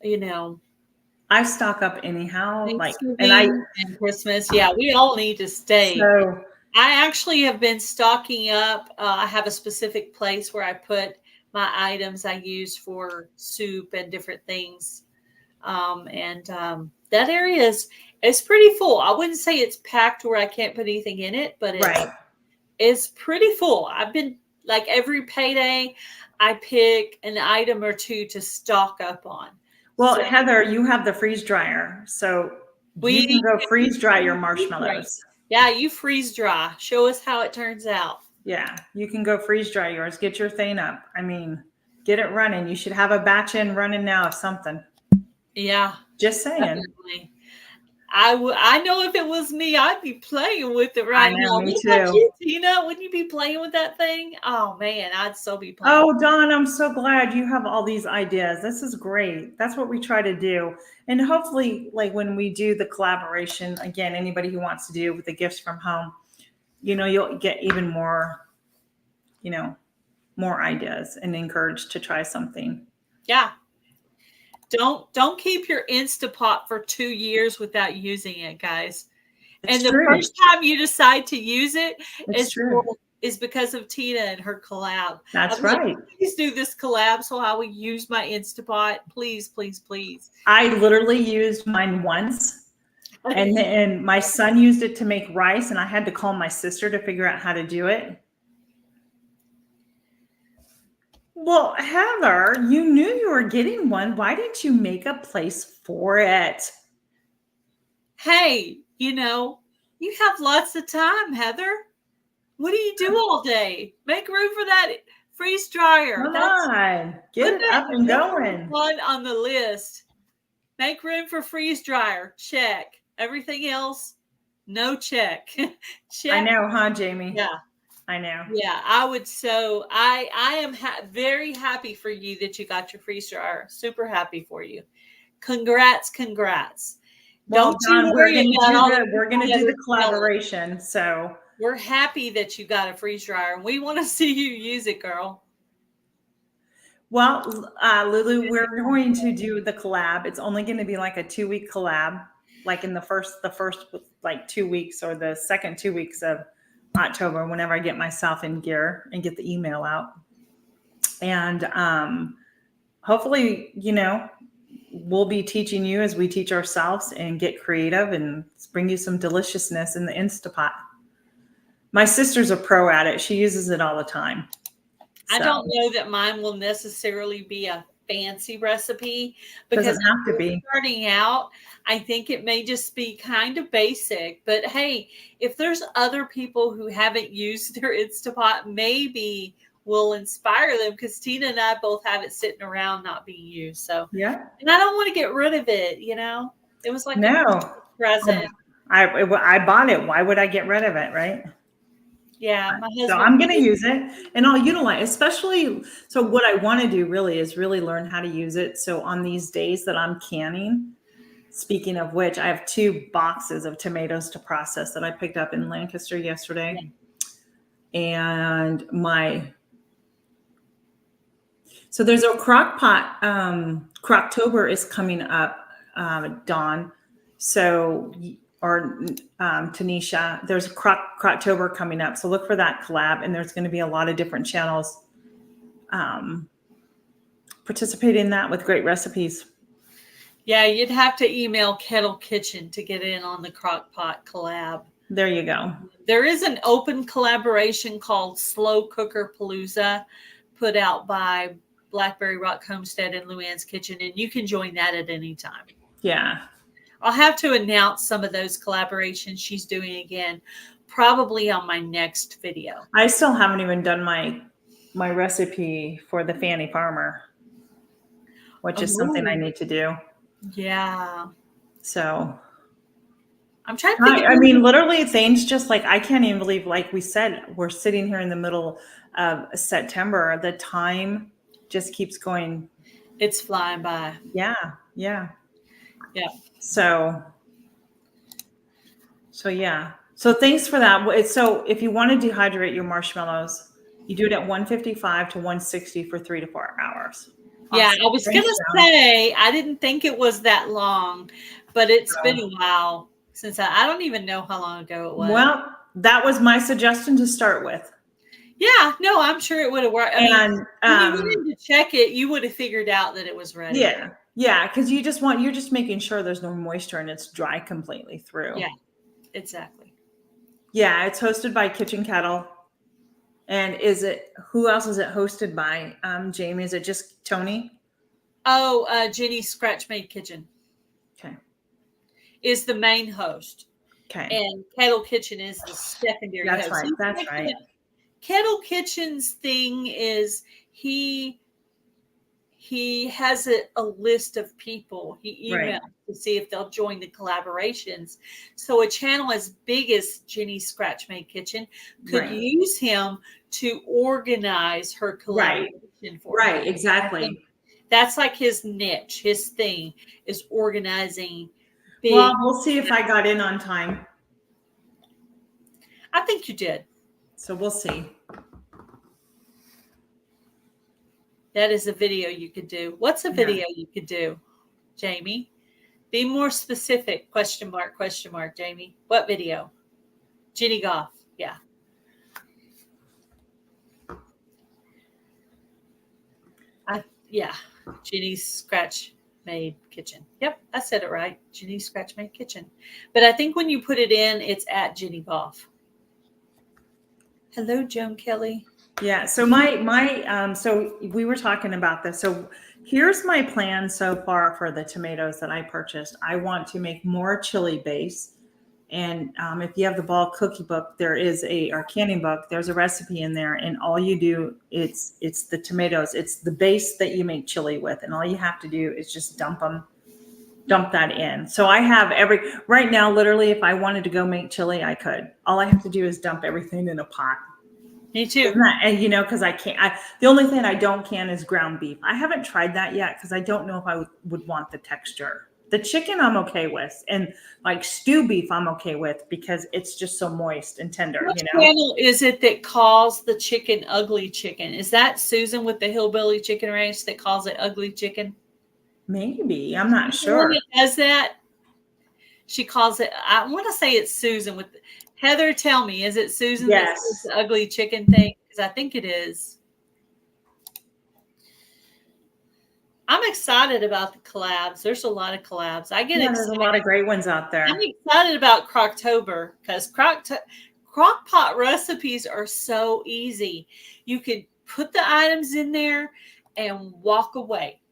I stock up anyhow, and Christmas. Yeah, we all need to stay. So I actually have been stocking up. I have a specific place where I put my items I use for soup and different things. That area is pretty full. I wouldn't say it's packed where I can't put anything in it, but it's pretty full. I've been like every payday, I pick an item or two to stock up on. Well, so, Heather, you have the freeze dryer, so you can go freeze dry your marshmallows. Yeah, you freeze dry. Show us how it turns out. Yeah, you can go freeze dry yours. Get your thing up. I mean, get it running. You should have a batch running now of something. Yeah. Just saying. Definitely. I know if it was me, I'd be playing with it right now. Me too. Tina, wouldn't you be playing with that thing? Oh man, I'd still be playing. Oh, Dawn, I'm so glad you have all these ideas. This is great. That's what we try to do. And hopefully, like when we do the collaboration, again, anybody who wants to do with the gifts from home, you'll get even more, more ideas and encouraged to try something. Yeah. Don't keep your Instapot for 2 years without using it, guys. It's and true. The first time you decide to use it true. is because of Tina and her collab. That's right. Please do this collab so I will use my Instapot. Please, please, please. I literally used mine once. And then my son used it to make rice, and I had to call my sister to figure out how to do it. Well, Heather, you knew you were getting one. Why didn't you make a place for it? Hey, you have lots of time, Heather. What do you do all day? Make room for that freeze dryer. Come on, get it up and going. One on the list. Make room for freeze dryer. Check. Everything else, no check. Check. I know, huh, Jamie? Yeah. I know. Yeah, I am very happy for you that you got your freeze dryer. Super happy for you. Congrats. Well, Don, we're going to do the collaboration. So we're happy that you got a freeze dryer, and we want to see you use it, girl. Well, Lulu, we're going to do the collab. It's only going to be like a 2-week collab, like in the first like 2 weeks or the second 2 weeks of October, whenever I get myself in gear and get the email out. And hopefully, we'll be teaching you as we teach ourselves and get creative and bring you some deliciousness in the Instapot. My sister's a pro at it. She uses it all the time. I don't know that mine will necessarily be a fancy recipe because doesn't have to be. Starting out, I think it may just be kind of basic. But hey, if there's other people who haven't used their Instapot, maybe we'll inspire them, because Tina and I both have it sitting around not being used. So yeah, and I don't want to get rid of it. It was like a present. I bought it. Why would I get rid of it, right? Yeah, my husband. So I'm going to use it, and I'll utilize, especially. So what I want to do really is really learn how to use it. So on these days that I'm canning, speaking of which, I have 2 boxes of tomatoes to process that I picked up in Lancaster yesterday. Yeah. And so there's a crock pot, Croctober is coming up, Dawn. So, or Tanisha, there's Croctober coming up. So look for that collab, and there's going to be a lot of different channels participate in that with great recipes. Yeah, you'd have to email Kettle Kitchen to get in on the crock pot collab. There you go. There is an open collaboration called Slow Cooker Palooza, put out by Blackberry Rock Homestead and Luann's Kitchen, and you can join that at any time. Yeah. I'll have to announce some of those collaborations she's doing again, probably on my next video. I still haven't even done my recipe for the Fanny Farmer, which is something I need to do. Yeah. So I'm trying to think. I mean, literally things just like, I can't even believe, like we said, we're sitting here in the middle of September. The time just keeps going. It's flying by. Yeah. Yeah. Yeah. So yeah. So thanks for that. So if you want to dehydrate your marshmallows, you do it at 155 to 160 for 3 to 4 hours. Yeah, awesome. I was going to say, I didn't think it was that long, but it's been a while since I don't even know how long ago it was. Well, that was my suggestion to start with. Yeah, no, I'm sure it would have worked. I mean, when you went in to check it, you would have figured out that it was ready. Yeah. Yeah, because you're just making sure there's no moisture and it's dry completely through. Yeah, exactly. Yeah, it's hosted by Kitchen Kettle. And who else is it hosted by? Jamie, is it just Tony? Oh, Jenny's Scratch Made Kitchen. Okay. Is the main host. Okay. And Kettle Kitchen is the secondary host. Right. That's right. Kettle Kitchen's thing is he has a list of people he emails to see if they'll join the collaborations. So a channel as big as Jenny's Scratch Made Kitchen could use him to organize her collaboration for her. Right, exactly. That's like his niche. His thing is organizing. Well, we'll see if I got in on time. I think you did. So we'll see. That is a video you could do. What's a video you could do, Jamie? Be more specific. Question mark, Jamie. What video? Ginny Goff. Yeah. Ginny's Scratch Made Kitchen. Yep, I said it right. Ginny's Scratch Made Kitchen. But I think when you put it in, it's at Ginny Goff. Hello, Joan Kelly. Yeah. So so we were talking about this. So here's my plan so far for the tomatoes that I purchased. I want to make more chili base. And if you have the Ball Cookie Book, there is or canning book, there's a recipe in there. And all you do, it's the tomatoes. It's the base that you make chili with. And all you have to do is just dump that in. So I have right now, literally, if I wanted to go make chili, I could. All I have to do is dump everything in a pot. Me too. And because I can't, the only thing I don't can is ground beef. I haven't tried that yet because I don't know if I would want the texture. The chicken I'm okay with, and like stew beef I'm okay with because it's just so moist and tender. Which channel is it that calls the chicken ugly chicken? Is that Susan with the Hillbilly Chicken Ranch that calls it ugly chicken? Maybe. I'm not sure. Who does that? She calls it. I want to say it's Susan with Heather. Tell me, is it Susan? Yes. That's the ugly chicken thing? Because I think it is. I'm excited about the collabs. There's a lot of collabs. There's a lot of great ones out there. I'm excited about Crocktober because Crock-Pot recipes are so easy. You can put the items in there and walk away.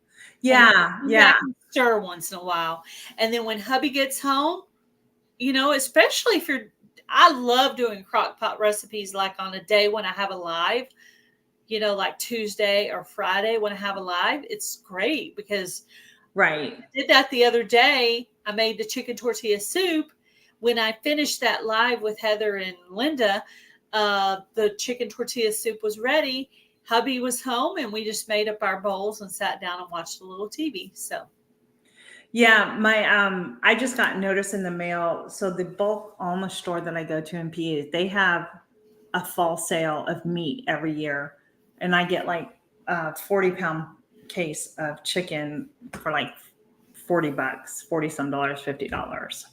Yeah. Stir once in a while. And then when hubby gets home, especially if I love doing Crock-Pot recipes like on a day when I have a live. Like Tuesday or Friday when I have a live, it's great because I did that the other day. I made the chicken tortilla soup. When I finished that live with Heather and Linda, the chicken tortilla soup was ready. Hubby was home and we just made up our bowls and sat down and watched a little TV. So. Yeah, I just got notice in the mail. So the bulk almost store that I go to in PA, they have a fall sale of meat every year. And I get like a 40-pound case of chicken for like $40, $40 some dollars, $50.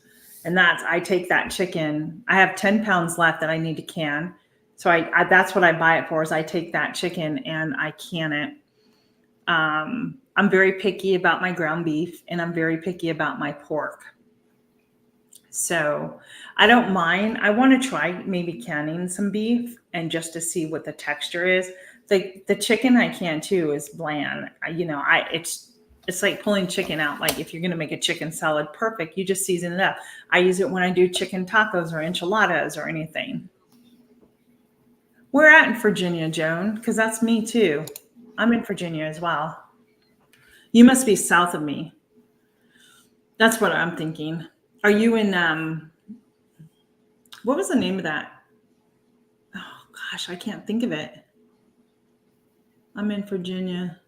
And I take that chicken. I have 10 pounds left that I need to can. So I that's what I buy it for is I take that chicken and I can it. I'm very picky about my ground beef and I'm very picky about my pork. So I don't mind. I want to try maybe canning some beef and just to see what the texture is. The chicken I can too is bland. It's like pulling chicken out. Like if you're going to make a chicken salad, perfect. You just season it up. I use it when I do chicken tacos or enchiladas or anything. Where at in Virginia, Joan? Because that's me too. I'm in Virginia as well. You must be south of me. That's what I'm thinking. Are you in, what was the name of that? Oh gosh, I can't think of it. I'm in Virginia.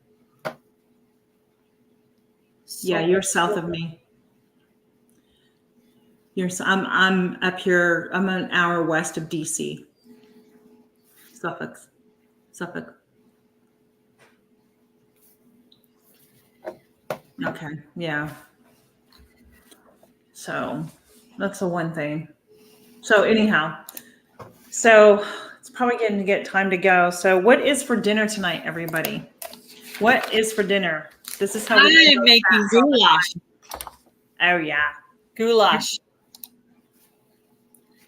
Yeah, you're south of me. I'm up here. I'm an hour west of DC. Suffolk. Okay. Yeah. So that's the one thing. So anyhow, it's probably getting to get time to go. So what is for dinner tonight, everybody? What is for dinner? This is how I am making goulash. Oh yeah. Goulash.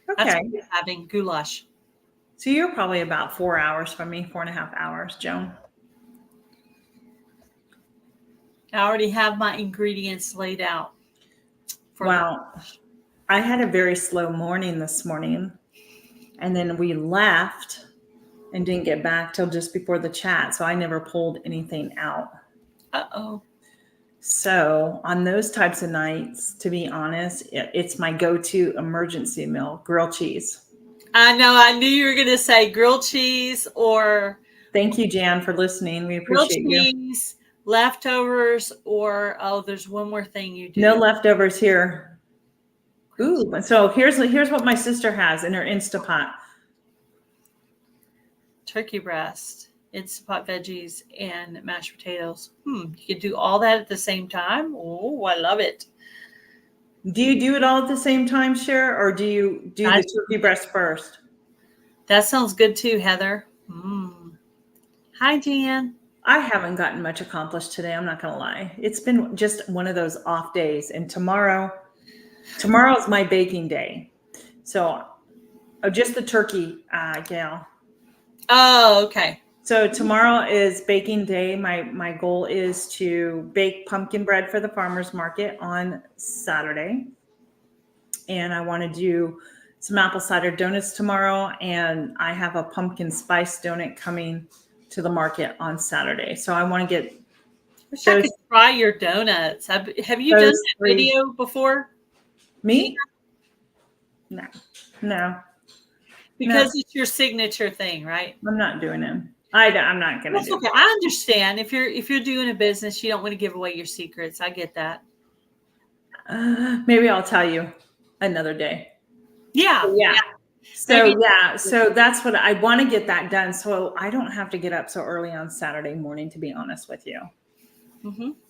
Okay. That's what I'm having goulash. So you're probably about 4 hours from me, 4.5 hours, Joan. I already have my ingredients laid out. Wow. I had a very slow morning this morning. And then we left and didn't get back till just before the chat. So I never pulled anything out. Uh-oh. So on those types of nights, to be honest, it's my go-to emergency meal, grilled cheese. I know. I knew you were going to say grilled cheese or... Thank you, Jan, for listening. We appreciate grilled cheese, leftovers, or, there's one more thing you do. No leftovers here. Ooh, so here's what my sister has in her Instapot. turkey breast, Instant Pot veggies, and mashed potatoes. You could do all that at the same time. Oh, I love it. Do you do it all at the same time, Cher, or do you do the turkey breast first? That sounds good too, Heather. Hi, Jan. I haven't gotten much accomplished today. I'm not going to lie. It's been just one of those off days. And tomorrow's my baking day. So just the turkey, gal. Oh, okay. So tomorrow is baking day. My goal is to bake pumpkin bread for the farmer's market on Saturday. And I want to do some apple cider donuts tomorrow. And I have a pumpkin spice donut coming to the market on Saturday. So I want to get Wish I could try your donuts. Have you done that video before? Me? No. Because it's your signature thing, right? I'm not doing it. I'm not going to do it. I understand. If you're doing a business, you don't want to give away your secrets. I get that. Maybe I'll tell you another day. Yeah. So that's what I want to get that done. So I don't have to get up so early on Saturday morning, to be honest with you.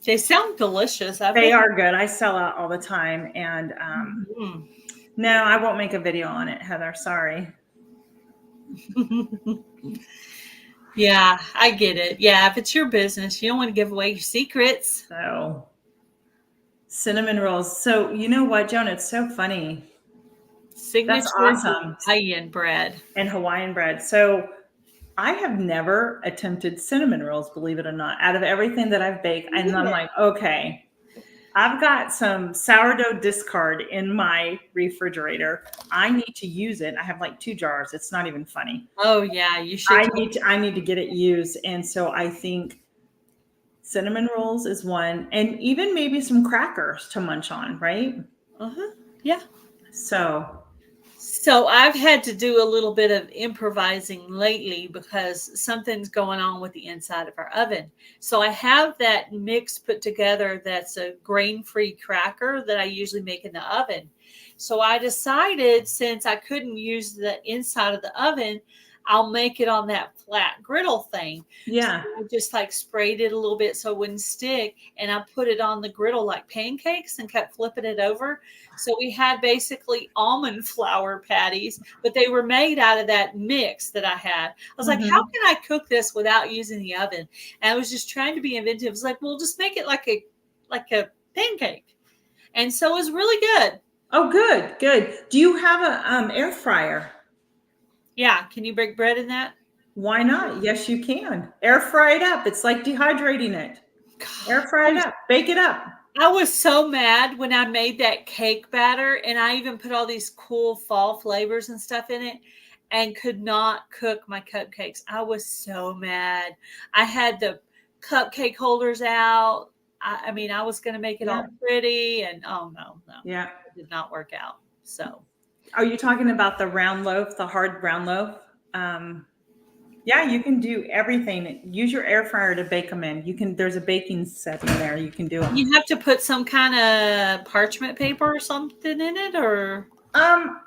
They sound delicious. They are good. I sell out all the time. And no, I won't make a video on it, Heather. Sorry. Yeah, I get it. Yeah, if it's your business, you don't want to give away your secrets. So cinnamon rolls. So you know what, Joan? It's so funny. Signature That's awesome. Hawaiian bread. And Hawaiian bread. So I have never attempted cinnamon rolls, believe it or not, out of everything that I've baked. And I'm like, okay, I've got some sourdough discard in my refrigerator. I need to use it. I have like 2 jars. It's not even funny. Oh yeah, you should. I need to get it used. And so I think cinnamon rolls is one, and even maybe some crackers to munch on, right? Yeah. So I've had to do a little bit of improvising lately because something's going on with the inside of our oven. So I have that mix put together that's a grain-free cracker that I usually make in the oven. So I decided, since I couldn't use the inside of the oven, I'll make it on that flat griddle thing. Yeah. So I just like sprayed it a little bit so it wouldn't stick, and I put it on the griddle like pancakes and kept flipping it over. So we had basically almond flour patties, but they were made out of that mix that I had. I was like, how can I cook this without using the oven? And I was just trying to be inventive. I was like, well, just make it like a pancake. And so it was really good. Oh, good. Do you have a air fryer? Yeah. Can you bake bread in that? Why not? Yes, you can. Air fry it up. It's like dehydrating it. Air fry it up. Bake it up. I was so mad when I made that cake batter, and I even put all these cool fall flavors and stuff in it, and could not cook my cupcakes. I was so mad. I had the cupcake holders out. I mean, I was going to make it all pretty, and oh no. Yeah. It did not work out. So. Are you talking about the round loaf, the hard round loaf? Yeah, you can do everything. Use your air fryer to bake them in. There's a baking set in there. You can do them. You have to put some kind of parchment paper or something in it, or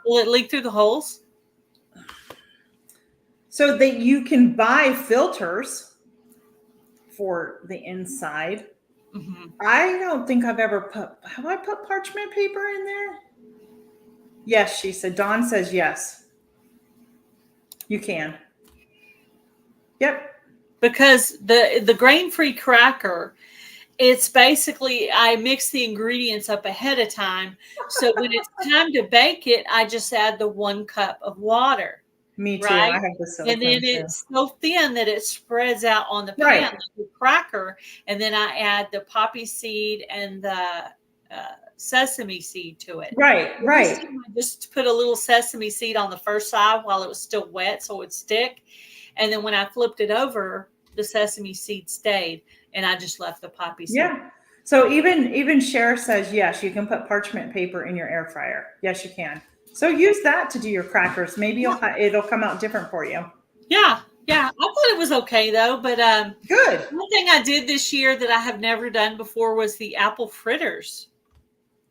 will it leak through the holes? So that you can buy filters for the inside. I don't think I've ever have I put parchment paper in there? Yes, she said. Dawn says yes. You can. Yep. Because the grain-free cracker, it's basically, I mix the ingredients up ahead of time. So when it's time to bake it, I just add the 1 cup of water. Me too. Right? I have the silicone. And then it's so thin that it spreads out on the pan like the cracker. And then I add the poppy seed and the sesame seed to it. Right. I just put a little sesame seed on the first side while it was still wet so it would stick. And then when I flipped it over, the sesame seed stayed, and I just left the poppy seed. Yeah. So even Cher says, yes, you can put parchment paper in your air fryer. Yes, you can. So use that to do your crackers. Maybe it'll come out different for you. Yeah. I thought it was okay though. But good. One thing I did this year that I have never done before was the apple fritters.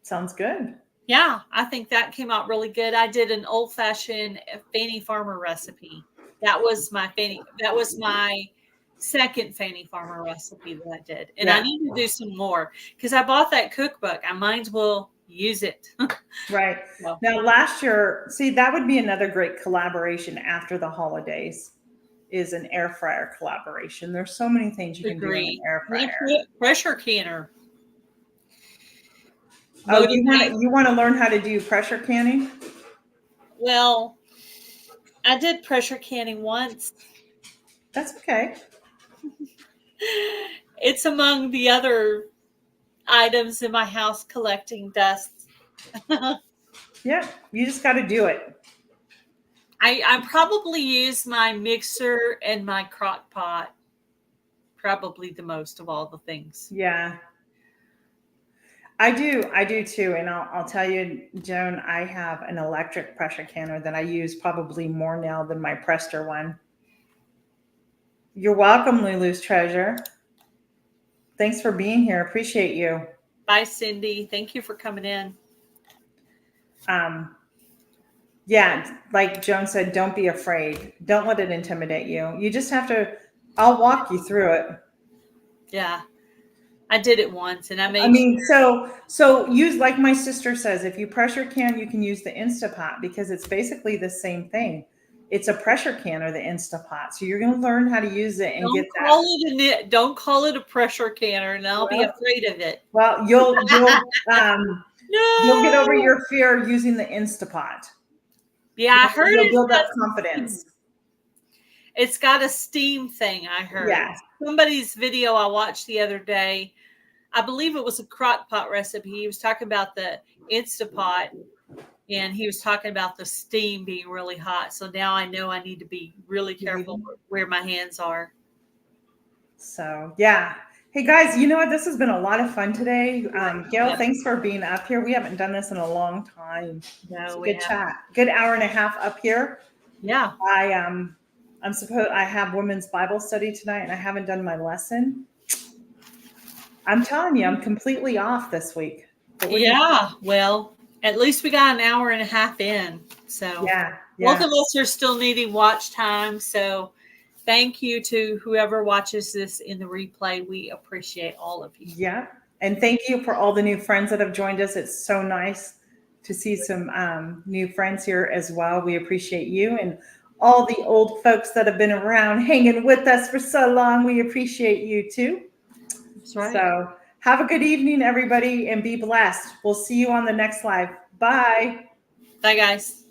Sounds good. Yeah, I think that came out really good. I did an old-fashioned Fannie Farmer recipe. That was my second Fanny Farmer recipe that I did. And I need to do some more because I bought that cookbook. I might as well use it. Right. So. Now, last year, see, that would be another great collaboration after the holidays is an air fryer collaboration. There's so many things you can do in an air fryer. Pressure canner. Oh, you want to learn how to do pressure canning? Well, I did pressure canning once. That's okay. It's among the other items in my house collecting dust. Yeah, you just got to do it. I probably use my mixer and my crock pot probably the most of all the things. Yeah. I do too. And I'll tell you, Joan, I have an electric pressure canner that I use probably more now than my Prester one. You're welcome, Lulu's treasure. Thanks for being here. Appreciate you. Bye, Cindy. Thank you for coming in. Yeah, like Joan said, don't be afraid. Don't let it intimidate you. You just have to, I'll walk you through it. Yeah. I did it once and so use, like my sister says, if you pressure can, you can use the Instapot because it's basically the same thing. It's a pressure can or the Instapot. So you're going to learn how to use it and don't call it a pressure canner and I'll be afraid of it. Well, you'll get over your fear using the Instapot. Yeah, I heard you'll build up confidence. It's got a steam thing, I heard. Yeah. Somebody's video I watched the other day, I believe it was a crock pot recipe. He was talking about the Instapot and he was talking about the steam being really hot. So now I know I need to be really careful where my hands are. So, yeah. Hey guys, you know what? This has been a lot of fun today. Gail, thanks for being up here. We haven't done this in a long time. No, good chat. Good hour and a half up here. Yeah. I have women's Bible study tonight and I haven't done my lesson. I'm telling you, I'm completely off this week. Yeah. Well, at least we got an hour and a half in. So both of us are still needing watch time. So thank you to whoever watches this in the replay. We appreciate all of you. Yeah. And thank you for all the new friends that have joined us. It's so nice to see some new friends here as well. We appreciate you and all the old folks that have been around hanging with us for so long. We appreciate you too. That's right. So have a good evening, everybody, and be blessed. We'll see you on the next live. Bye. Bye, guys.